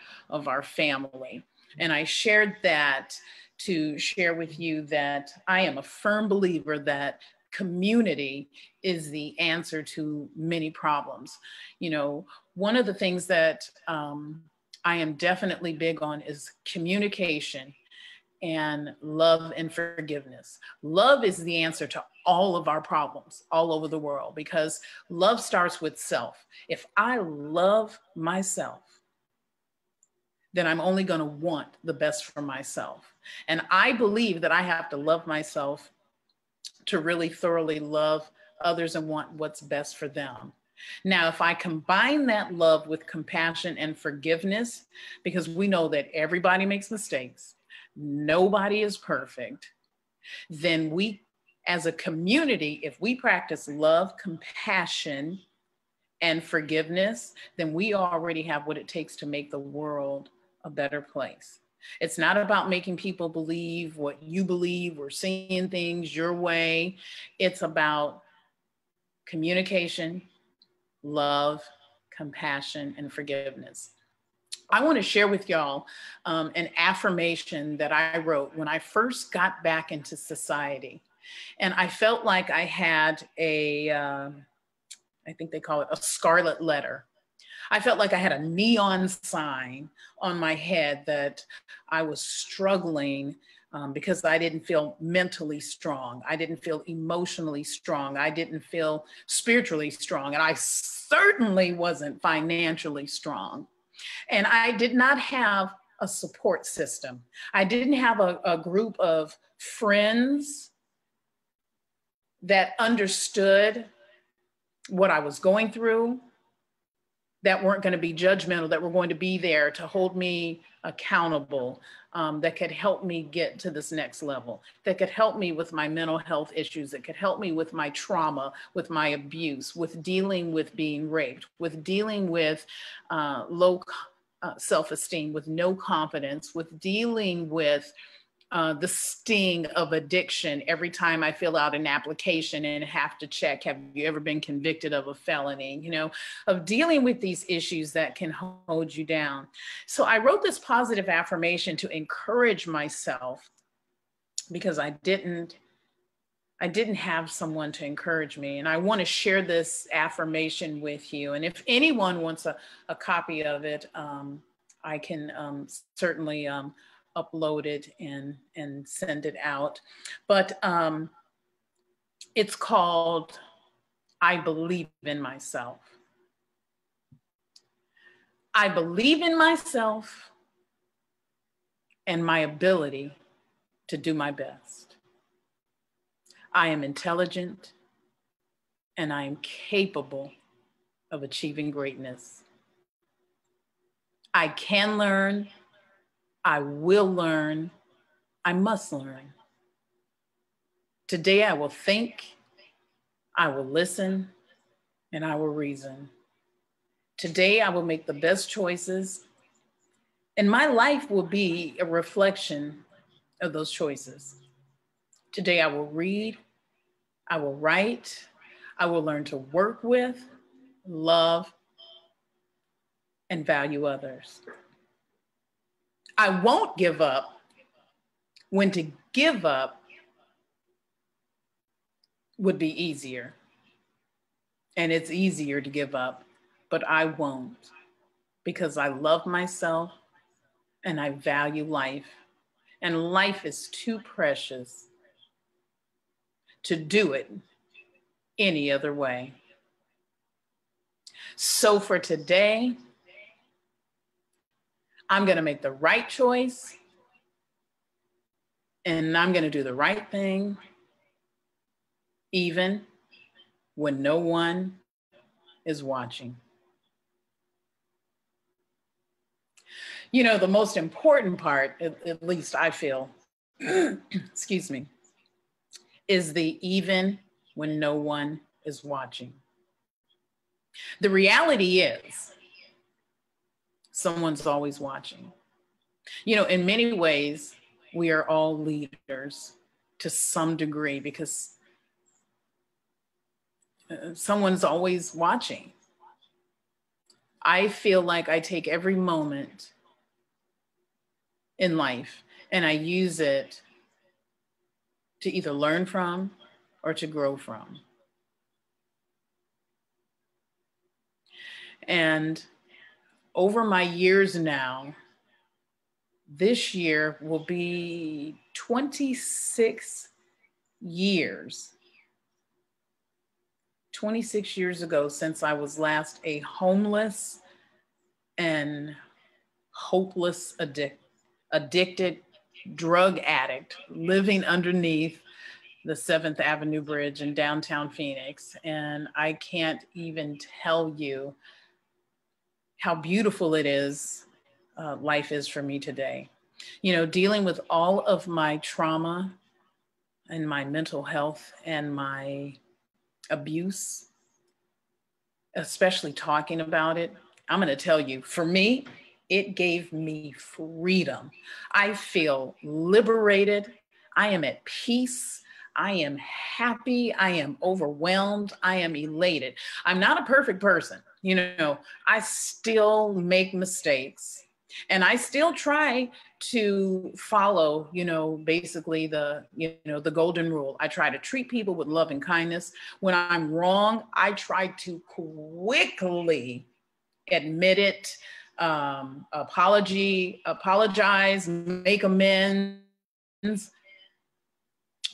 family. And I shared that to share with you that I am a firm believer that community is the answer to many problems. You know, one of the things that I am definitely big on is communication and love and forgiveness. Love is the answer to all of our problems all over the world, because love starts with self. If I love myself, then I'm only going to want the best for myself. And I believe that I have to love myself to really thoroughly love others and want what's best for them. Now, if I combine that love with compassion and forgiveness, because we know that everybody makes mistakes, nobody is perfect, then we, as a community, if we practice love, compassion, and forgiveness, then we already have what it takes to make the world a better place. It's not about making people believe what you believe or seeing things your way. It's about communication, love, compassion, and forgiveness. I want to share with y'all an affirmation that I wrote when I first got back into society. And I felt like I had I think they call it a scarlet letter. I felt like I had a neon sign on my head that I was struggling because I didn't feel mentally strong. I didn't feel emotionally strong. I didn't feel spiritually strong. And I certainly wasn't financially strong. And I did not have a support system. I didn't have a group of friends that understood what I was going through, that weren't going to be judgmental, that were going to be there to hold me accountable, that could help me get to this next level, that could help me with my mental health issues, that could help me with my trauma, with my abuse, with dealing with being raped, with dealing with low self-esteem, with no confidence, with dealing with the sting of addiction every time I fill out an application and have to check, have you ever been convicted of a felony, you know, of dealing with these issues that can hold you down. So I wrote this positive affirmation to encourage myself because I didn't have someone to encourage me. And I want to share this affirmation with you. And if anyone wants a copy of it, I can certainly upload it and send it out. But it's called, I believe in myself. I believe in myself and my ability to do my best. I am intelligent and I am capable of achieving greatness. I can learn, I will learn, I must learn. Today I will think, I will listen, and I will reason. Today I will make the best choices, and my life will be a reflection of those choices. Today I will read, I will write, I will learn to work with, love, and value others. I won't give up when to give up would be easier. And it's easier to give up, but I won't because I love myself and I value life. And life is too precious to do it any other way. So for today, I'm going to make the right choice and I'm going to do the right thing, even when no one is watching. You know, the most important part, at least I feel, excuse me, is the even when no one is watching. The reality is someone's always watching. You know, in many ways, we are all leaders to some degree because someone's always watching. I feel like I take every moment in life and I use it to either learn from or to grow from. And over my years now, this year will be 26 years. 26 years ago since I was last a homeless and hopeless addicted drug addict living underneath the 7th Avenue Bridge in downtown Phoenix. And I can't even tell you how beautiful it is, life is for me today. You know, dealing with all of my trauma and my mental health and my abuse, especially talking about it, I'm going to tell you, for me, it gave me freedom. I feel liberated. I am at peace. I am happy. I am overwhelmed. I am elated. I'm not a perfect person. You know, I still make mistakes. And I still try to follow, basically the golden rule. I try to treat people with love and kindness. When I'm wrong, I try to quickly admit it, apologize, make amends.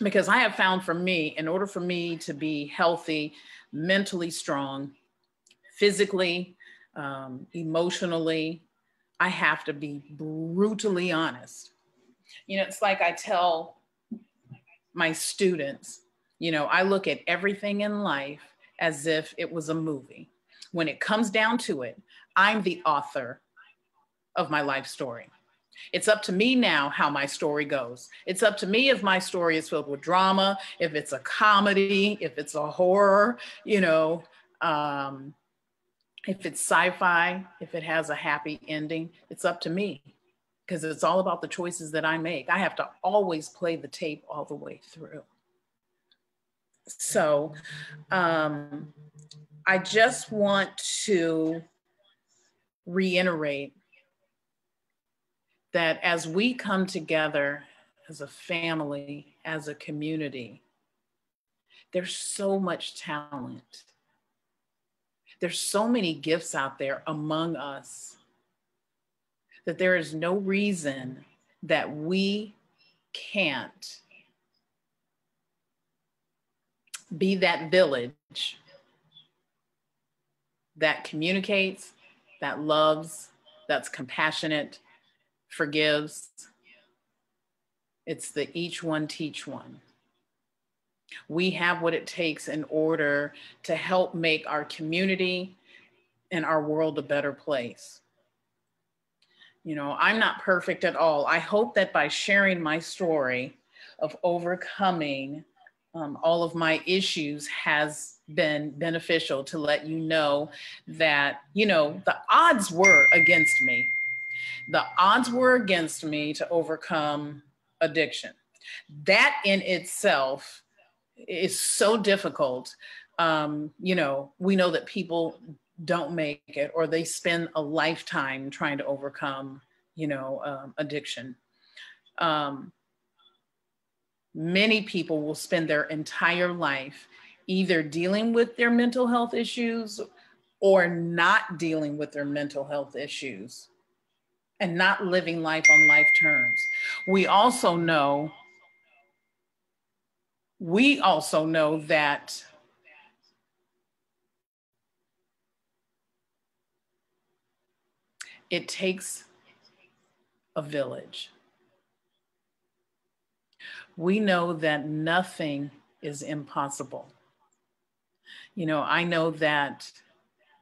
Because I have found for me, in order for me to be healthy, mentally strong, physically, emotionally, I have to be brutally honest. It's like I tell my students, I look at everything in life as if it was a movie. When it comes down to it, I'm the author of my life story. It's up to me now how my story goes. It's up to me if my story is filled with drama, if it's a comedy, if it's a horror, if it's sci-fi, if it has a happy ending. It's up to me, because it's all about the choices that I make. I have to always play the tape all the way through. So I just want to reiterate that as we come together as a family, as a community, there's so much talent. There's so many gifts out there among us that there is no reason that we can't be that village that communicates, that loves, that's compassionate, forgives. It's the each one teach one. We have what it takes in order to help make our community and our world a better place. I'm not perfect at all. I hope that by sharing my story of overcoming all of my issues has been beneficial to let you know that, the odds were against me. The odds were against me to overcome addiction. That in itself is so difficult. We know that people don't make it, or they spend a lifetime trying to overcome, addiction. Many people will spend their entire life either dealing with their mental health issues or not dealing with their mental health issues and not living life on life terms. We also know that it takes a village. We know that nothing is impossible. I know that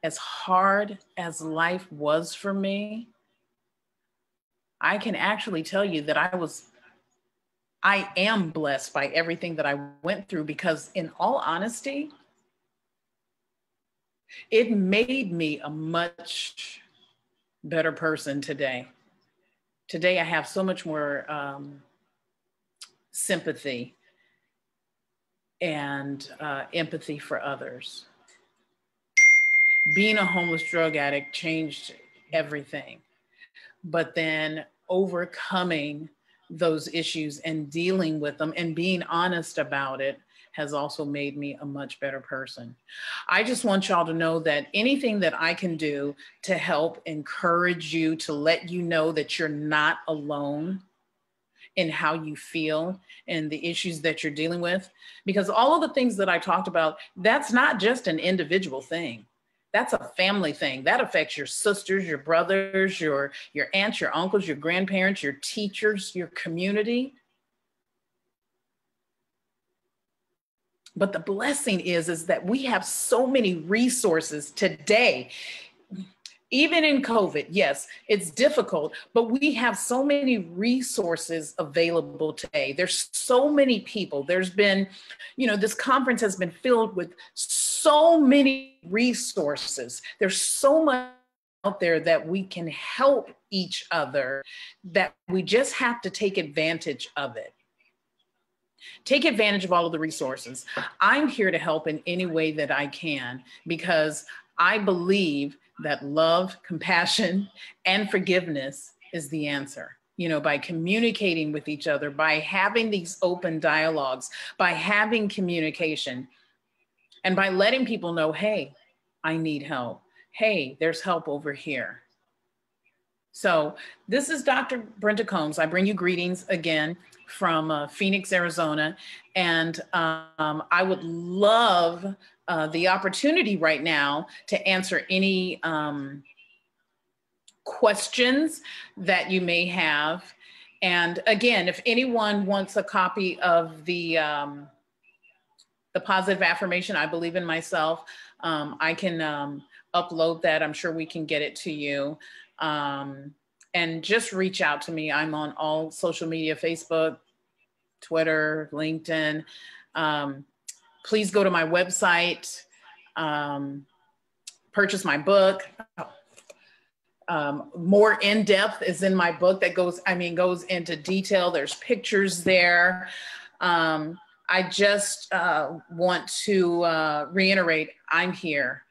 as hard as life was for me, I can actually tell you that I am blessed by everything that I went through, because in all honesty, it made me a much better person today. Today, I have so much more sympathy and empathy for others. Being a homeless drug addict changed everything, but then overcoming those issues and dealing with them and being honest about it has also made me a much better person. I just want y'all to know that anything that I can do to help encourage you, to let you know that you're not alone in how you feel and the issues that you're dealing with, because all of the things that I talked about, that's not just an individual thing. That's a family thing. That affects your sisters, your brothers, your aunts, your uncles, your grandparents, your teachers, your community. But the blessing is that we have so many resources today. Even in COVID, yes, it's difficult, but we have so many resources available today. There's so many people. There's been, this conference has been filled with so many resources. There's so much out there that we can help each other, that we just have to take advantage of it. Take advantage of all of the resources. I'm here to help in any way that I can, because I believe that love, compassion, and forgiveness is the answer. You know, by communicating with each other, by having these open dialogues, by having communication, and by letting people know, hey, I need help. Hey, there's help over here. So this is Dr. Brenda Combs. I bring you greetings again from Phoenix, Arizona. And I would love the opportunity right now to answer any questions that you may have. And again, if anyone wants a copy of the positive affirmation, I believe in myself, I can upload that. I'm sure we can get it to you. And just reach out to me. I'm on all social media, Facebook, Twitter, LinkedIn. Please go to my website, purchase my book. More in depth is in my book that goes into detail. There's pictures there. I just want to reiterate, I'm here.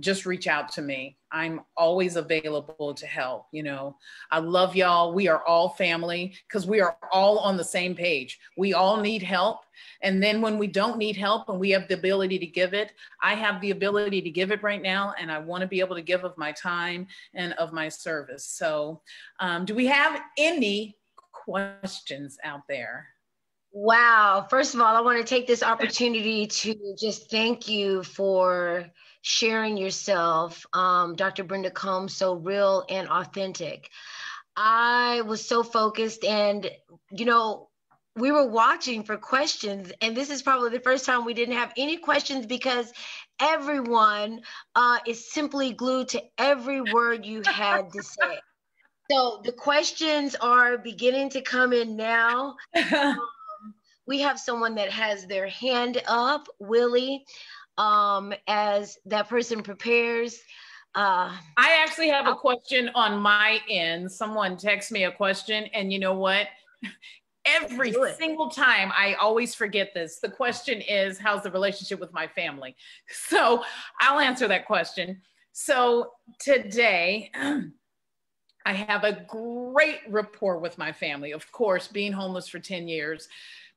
Just reach out to me. I'm always available to help. You know, I love y'all. We are all family because we are all on the same page. We all need help. And then when we don't need help and we have the ability to give it, I have the ability to give it right now. And I want to be able to give of my time and of my service. So do we have any questions out there? Wow. First of all, I want to take this opportunity to just thank you for sharing yourself, Dr. Brenda Combs, so real and authentic. I was so focused and, you know, we were watching for questions, and this is probably the first time we didn't have any questions because everyone is simply glued to every word you had to say. So the questions are beginning to come in now. We have someone that has their hand up, Willie, as that person prepares. I actually have a question on my end. Someone texts me a question, and you know what? Every single time, I always forget this. The question is, how's the relationship with my family? So I'll answer that question. So today, I have a great rapport with my family. Of course, being homeless for 10 years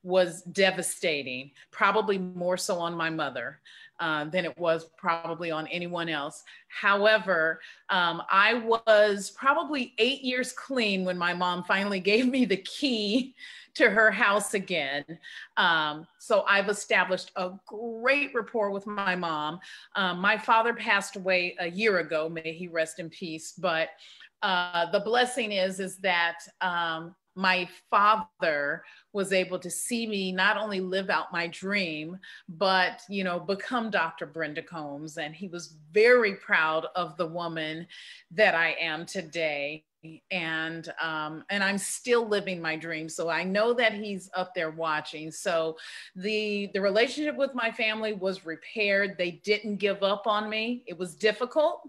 was devastating, probably more so on my mother than it was probably on anyone else. However, I was probably 8 years clean when my mom finally gave me the key to her house again. So I've established a great rapport with my mom. My father passed away a year ago, may he rest in peace. But the blessing is that my father was able to see me not only live out my dream, but, you know, become Dr. Brenda Combs. And he was very proud of the woman that I am today. And I'm still living my dream. So I know that he's up there watching. So the relationship with my family was repaired. They didn't give up on me. It was difficult.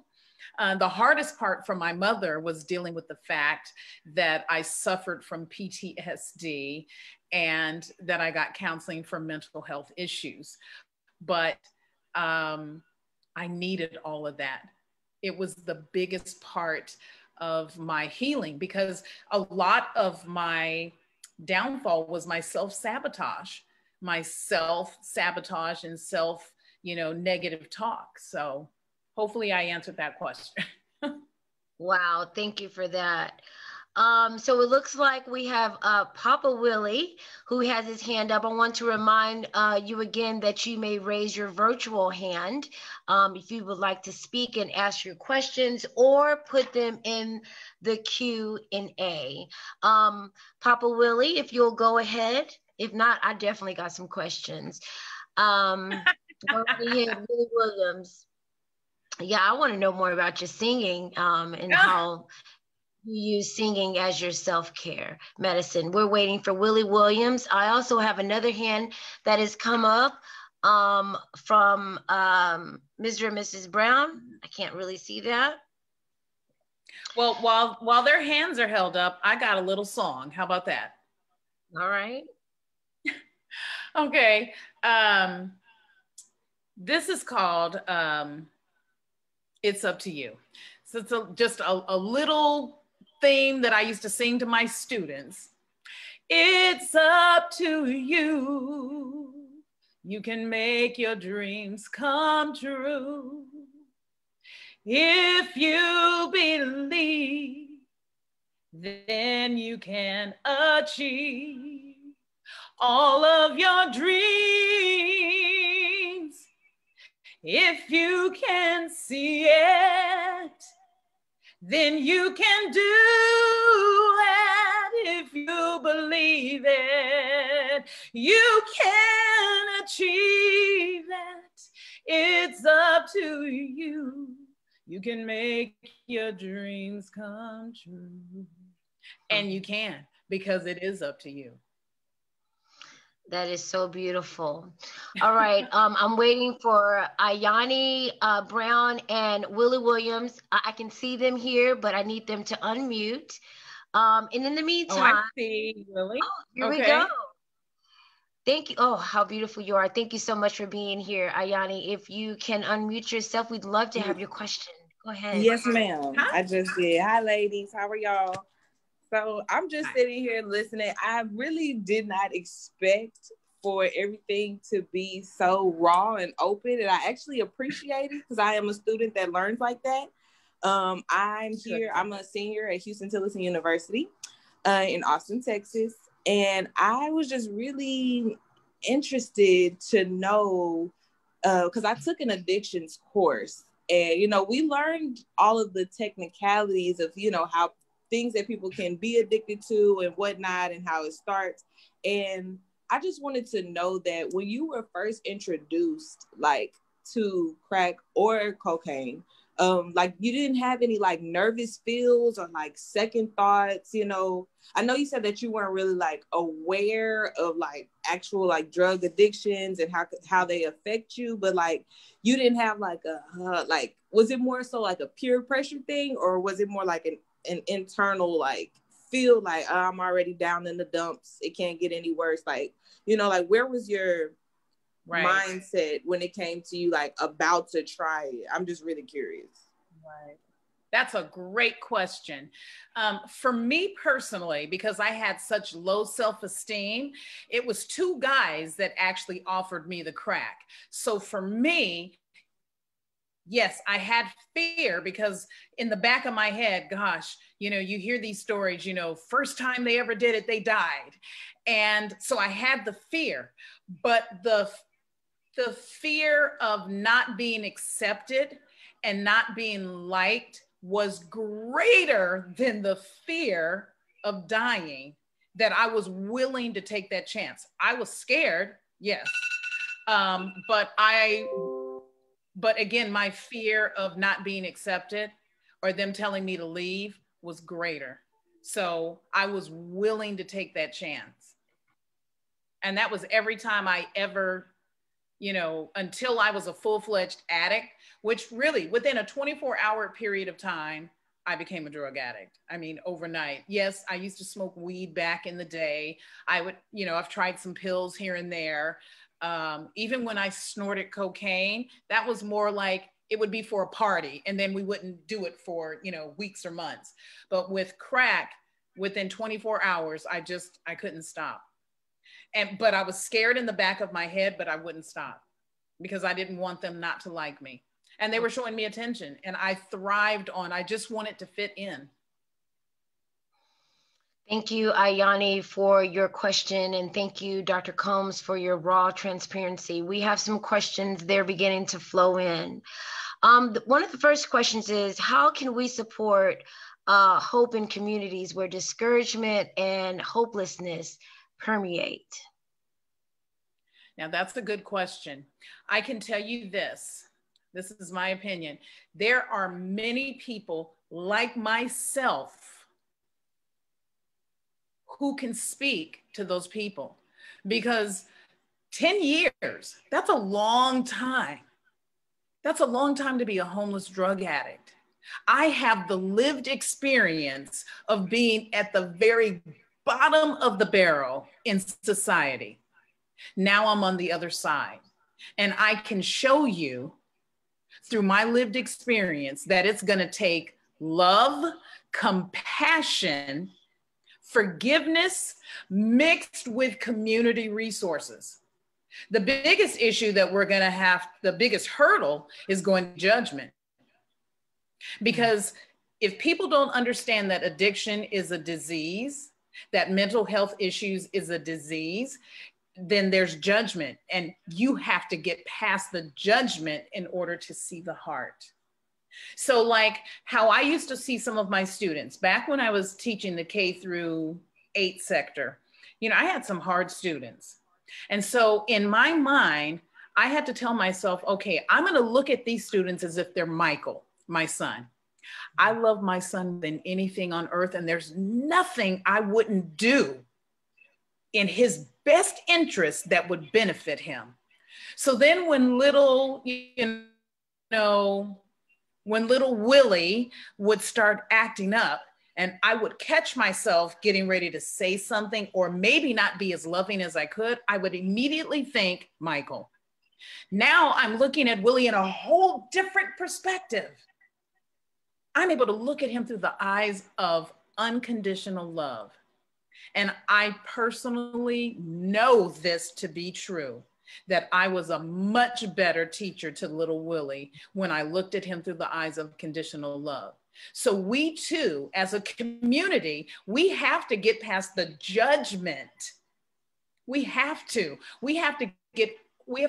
The hardest part for my mother was dealing with the fact that I suffered from PTSD and that I got counseling for mental health issues. But I needed all of that. It was the biggest part of my healing because a lot of my downfall was my self-sabotage and self, you know, negative talk. So hopefully I answered that question. Wow, thank you for that. So it looks like we have Papa Willie who has his hand up. I want to remind you again that you may raise your virtual hand if you would like to speak and ask your questions or put them in the Q&A. Papa Willie, if you'll go ahead. If not, I definitely got some questions. Go ahead, Willie Williams. Yeah, I want to know more about your singing and how you use singing as your self-care medicine. We're waiting for Willie Williams. I also have another hand that has come up from Mr. and Mrs. Brown. I can't really see that. Well, while their hands are held up, I got a little song. How about that? All right. Okay. This is called It's up to you. So it's just a little theme that I used to sing to my students. It's up to you. You can make your dreams come true. If you believe, then you can achieve all of your dreams. If you can see it, then you can do it. If you believe it, you can achieve it. It's up to you. You can make your dreams come true. And you can, because it is up to you. That is so beautiful. All right. I'm waiting for Ayani Brown and Willie Williams. I can see them here, but I need them to unmute. And in the meantime, I see Willie. Oh, here we go. Thank you. Oh, how beautiful you are. Thank you so much for being here, Ayani. If you can unmute yourself, we'd love to have your question. Go ahead. Yes, ma'am. I just did. Hi, ladies. How are y'all? So I'm just sitting here listening. I really did not expect for everything to be so raw and open, and I actually appreciate it because I am a student that learns like that. I'm here. I'm a senior at Houston-Tillotson University in Austin, Texas, and I was just really interested to know because I took an addictions course, and we learned all of the technicalities of how things that people can be addicted to and whatnot and how it starts. And I just wanted to know that when you were first introduced to crack or cocaine, you didn't have any nervous feels or second thoughts. I know you said that you weren't really aware of actual drug addictions and how they affect you, but you didn't have was it more so a peer pressure thing, or was it more an internal feel I'm already down in the dumps, it can't get any worse, where was your mindset when it came to you about to try it? I'm just really curious. Right. That's a great question. For me personally, because I had such low self-esteem, it was two guys that actually offered me the crack. So for me, yes, I had fear because in the back of my head, gosh, you hear these stories, first time they ever did it, they died. And so I had the fear, but the fear of not being accepted and not being liked was greater than the fear of dying, that I was willing to take that chance. I was scared, yes. But again, my fear of not being accepted or them telling me to leave was greater. So I was willing to take that chance. And that was every time I ever, until I was a full-fledged addict, which really within a 24-hour period of time, I became a drug addict. I mean, overnight. Yes, I used to smoke weed back in the day. I would, I've tried some pills here and there. Even when I snorted cocaine, that was more it would be for a party, and then we wouldn't do it for, weeks or months. But with crack, within 24 hours, I couldn't stop. But I was scared in the back of my head, but I wouldn't stop because I didn't want them not to like me. And they were showing me attention, and I thrived I just wanted to fit in. Thank you, Ayani, for your question. And thank you, Dr. Combs, for your raw transparency. We have some questions. They're beginning to flow in. One of the first questions is, how can we support hope in communities where discouragement and hopelessness permeate? Now, that's a good question. I can tell you this is my opinion. There are many people like myself who can speak to those people, because 10 years, that's a long time. That's a long time to be a homeless drug addict. I have the lived experience of being at the very bottom of the barrel in society. Now I'm on the other side, and I can show you through my lived experience that it's going to take love, compassion, forgiveness mixed with community resources. The biggest issue that we're going to have, the biggest hurdle is going to judgment. Because if people don't understand that addiction is a disease, that mental health issues is a disease, then there's judgment, and you have to get past the judgment in order to see the heart. So like how I used to see some of my students back when I was teaching the K-8 sector, you know, I had some hard students. And so in my mind, I had to tell myself, okay, I'm going to look at these students as if they're Michael, my son. I love my son than anything on earth, and there's nothing I wouldn't do in his best interest that would benefit him. So then when little, when little Willie would start acting up, and I would catch myself getting ready to say something or maybe not be as loving as I could, I would immediately think, Michael. Now I'm looking at Willie in a whole different perspective. I'm able to look at him through the eyes of unconditional love. And I personally know this to be true, that I was a much better teacher to little Willie when I looked at him through the eyes of conditional love. So we too, as a community, we have to get past the judgment. We have to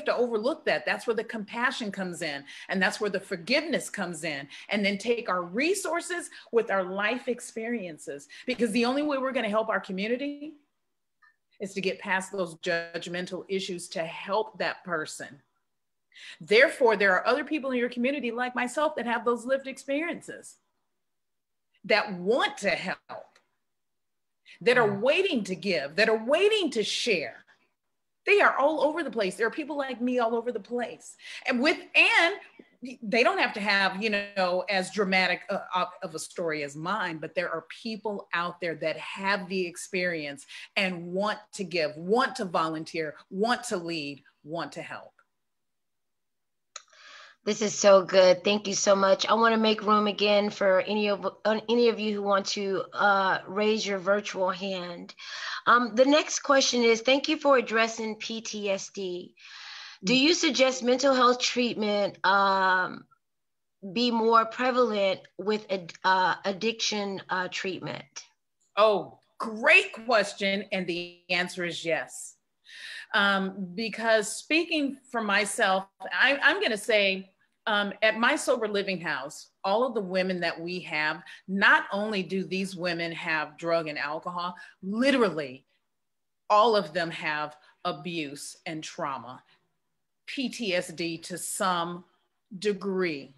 overlook that. That's where the compassion comes in, and that's where the forgiveness comes in, and then take our resources with our life experiences, because the only way we're going to help our community is to get past those judgmental issues to help that person. Therefore, there are other people in your community like myself that have those lived experiences, that want to help, that are waiting to give, that are waiting to share. They are all over the place. There are people like me all over the place. And they don't have to have, as dramatic of a story as mine, but there are people out there that have the experience and want to give, want to volunteer, want to lead, want to help. This is so good. Thank you so much. I want to make room again for any of you who want to raise your virtual hand. The next question is, thank you for addressing PTSD. Do you suggest mental health treatment be more prevalent with addiction treatment? Oh, great question. And the answer is yes. Because speaking for myself, I'm going to say, at my sober living house, all of the women that we have, not only do these women have drug and alcohol, literally all of them have abuse and trauma, PTSD to some degree.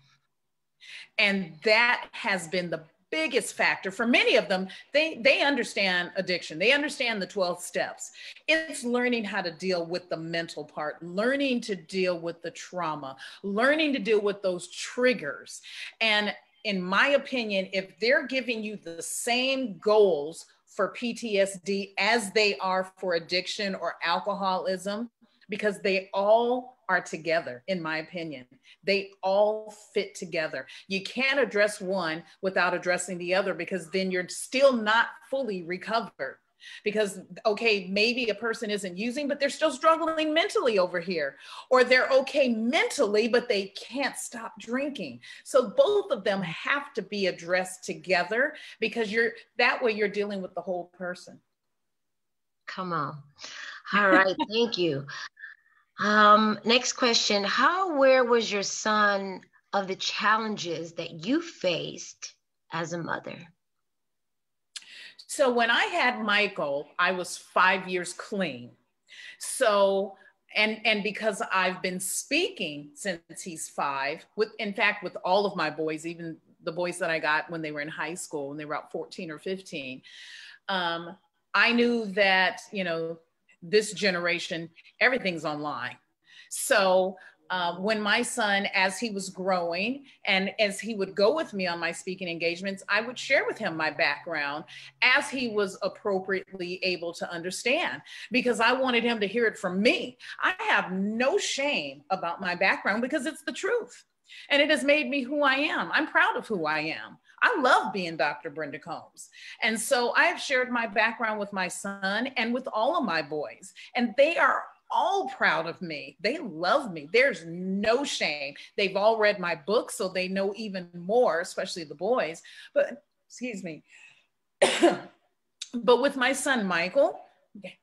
And that has been the biggest factor for many of them. They understand addiction. They understand the 12 steps. It's learning how to deal with the mental part, learning to deal with the trauma, learning to deal with those triggers. And in my opinion, if they're giving you the same goals for PTSD as they are for addiction or alcoholism, because they all are together, in my opinion. They all fit together. You can't address one without addressing the other, because then you're still not fully recovered. Because, okay, maybe a person isn't using, but they're still struggling mentally over here. Or they're okay mentally, but they can't stop drinking. So both of them have to be addressed together, because that way you're dealing with the whole person. Come on. All right, thank you. Next question. How aware was your son of the challenges that you faced as a mother? So when I had Michael, I was 5 years clean. So, and because I've been speaking since he's 5, in fact, with all of my boys, even the boys that I got when they were in high school, when they were about 14 or 15, I knew that, this generation, everything's online. So when my son, as he was growing and as he would go with me on my speaking engagements, I would share with him my background as he was appropriately able to understand, because I wanted him to hear it from me. I have no shame about my background because it's the truth. And it has made me who I am. I'm proud of who I am. I love being Dr. Brenda Combs. And so I have shared my background with my son and with all of my boys, and they are all proud of me. They love me. There's no shame. They've all read my book, so they know even more, especially the boys. But, excuse me. But with my son, Michael,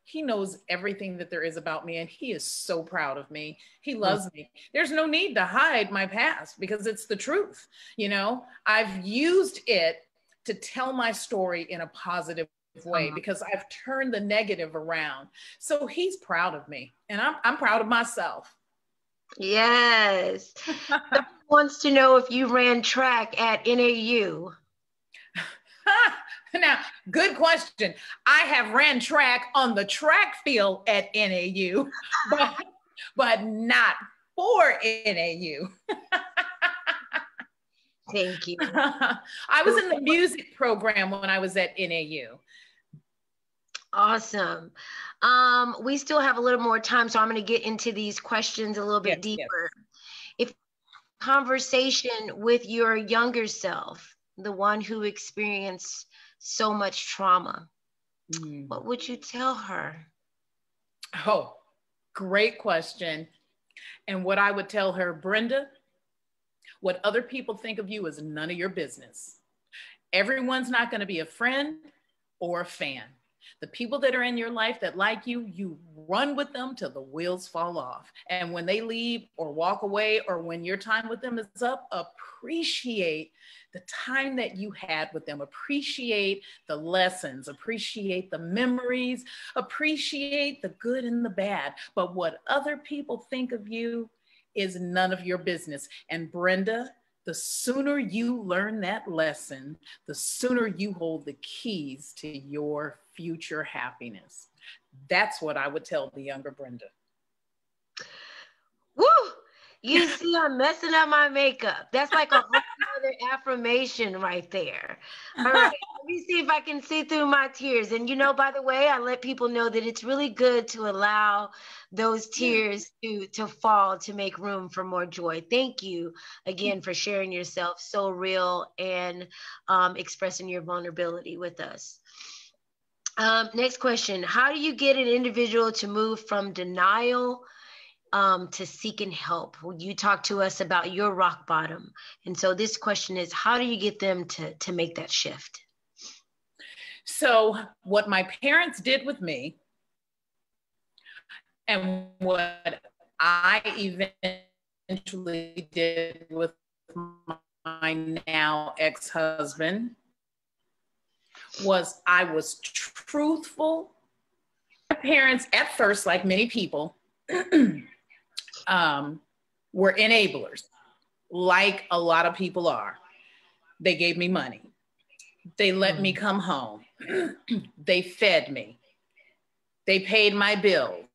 he knows everything that there is about me, and he is so proud of me. He loves me. There's no need to hide my past because it's the truth. You know, I've used it to tell my story in a positive way because I've turned the negative around. So he's proud of me, and I'm proud of myself. Yes. Someone wants to know if you ran track at NAU. Now, good question. I have ran track on the track field at NAU, but not for NAU. Thank you. I was in the music program when I was at NAU. Awesome. We still have a little more time, so I'm going to get into these questions a little bit deeper. If conversation with your younger self, the one who experienced so much trauma, what would you tell her? Oh, great question. And what I would tell her, Brenda, what other people think of you is none of your business. Everyone's not going to be a friend or a fan. The people that are in your life that like you, you run with them till the wheels fall off. And when they leave or walk away, or when your time with them is up, appreciate the time that you had with them. Appreciate the lessons, appreciate the memories, appreciate the good and the bad. But what other people think of you is none of your business. And Brenda, the sooner you learn that lesson, the sooner you hold the keys to your future happiness. That's what I would tell the younger Brenda. Woo! You see, I'm messing up my makeup. That's like a whole other affirmation right there. All right, let me see if I can see through my tears. And you know, by the way, I let people know that it's really good to allow those tears to fall to make room for more joy. Thank you again for sharing yourself so real and expressing your vulnerability with us. Next question. How do you get an individual to move from denial to seeking help? You talked to us about your rock bottom. And so this question is, how do you get them to make that shift? So what my parents did with me and what I eventually did with my now ex-husband was I was truthful. My parents at first, like many people, were enablers, like a lot of people are. They gave me money. They let me come home. They fed me. They paid my bills.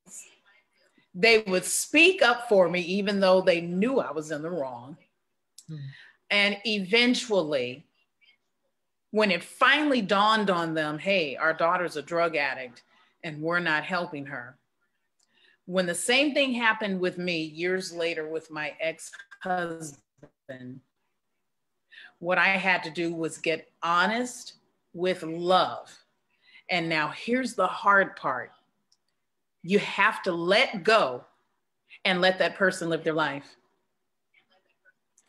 They would speak up for me, even though they knew I was in the wrong. And eventually, when it finally dawned on them, hey, our daughter's a drug addict and we're not helping her. When the same thing happened with me years later with my ex-husband, what I had to do was get honest with love. And now here's the hard part. You have to let go and let that person live their life.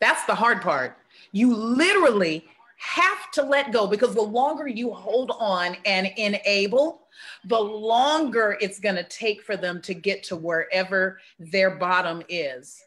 That's the hard part. You literally have to let go, because the longer you hold on and enable, the longer it's going to take for them to get to wherever their bottom is.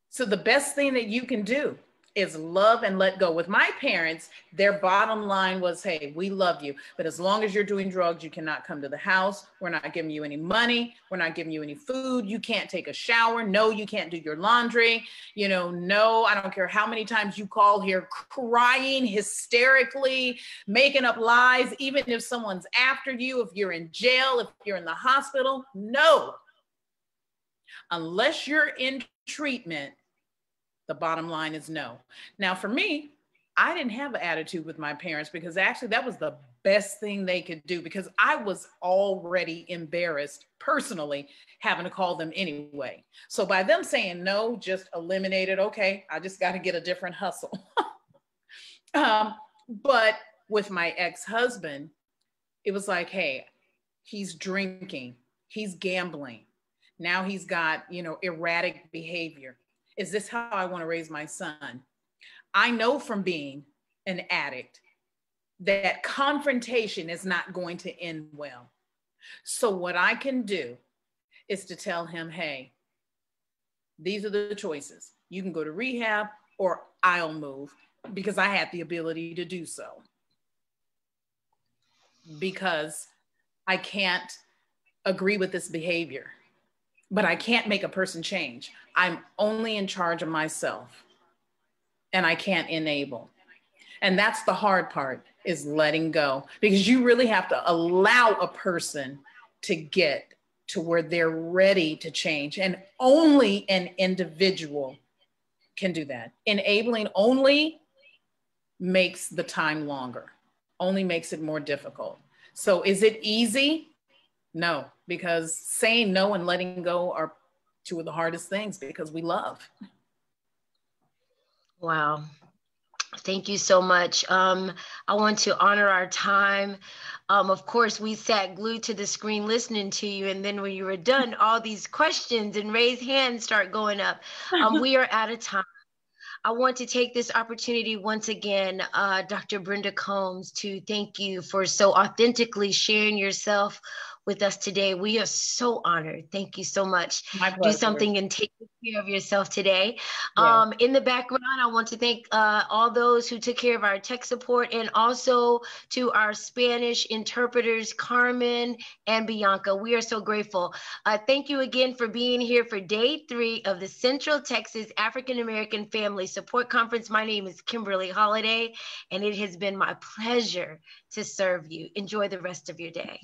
So the best thing that you can do is love and let go. With my parents, their bottom line was, hey, we love you, but as long as you're doing drugs, you cannot come to the house. We're not giving you any money. We're not giving you any food. You can't take a shower. No, you can't do your laundry. You know, no, I don't care how many times you call here crying hysterically, making up lies, even if someone's after you, if you're in jail, if you're in the hospital. No, unless you're in treatment, the bottom line is no. Now, for me, I didn't have an attitude with my parents, because actually that was the best thing they could do, because I was already embarrassed personally having to call them anyway. So by them saying no, just eliminate it. Okay, I just got to get a different hustle. But with my ex-husband, it was like, hey, he's drinking, he's gambling. Now he's got, erratic behavior. Is this how I want to raise my son? I know from being an addict that confrontation is not going to end well. So what I can do is to tell him, hey, these are the choices. You can go to rehab or I'll move, because I had the ability to do so. Because I can't agree with this behavior, but I can't make a person change. I'm only in charge of myself, and I can't enable. And that's the hard part, is letting go, because you really have to allow a person to get to where they're ready to change. And only an individual can do that. Enabling only makes the time longer, only makes it more difficult. So is it easy? No, because saying no and letting go are two of the hardest things, because we love. Wow. Thank you so much. I want to honor our time. Of course, we sat glued to the screen listening to you. And then when you were done, all these questions and raised hands start going up. We are out of time. I want to take this opportunity once again, Dr. Brenda Combs, to thank you for so authentically sharing yourself with us today. We are so honored. Thank you so much. My pleasure. Do something and take care of yourself today. Yes. In the background, I want to thank all those who took care of our tech support, and also to our Spanish interpreters, Carmen and Bianca. We are so grateful. Thank you again for being here for day 3 of the Central Texas African American Family Support Conference. My name is Kimberly Holiday, and it has been my pleasure to serve you. Enjoy the rest of your day.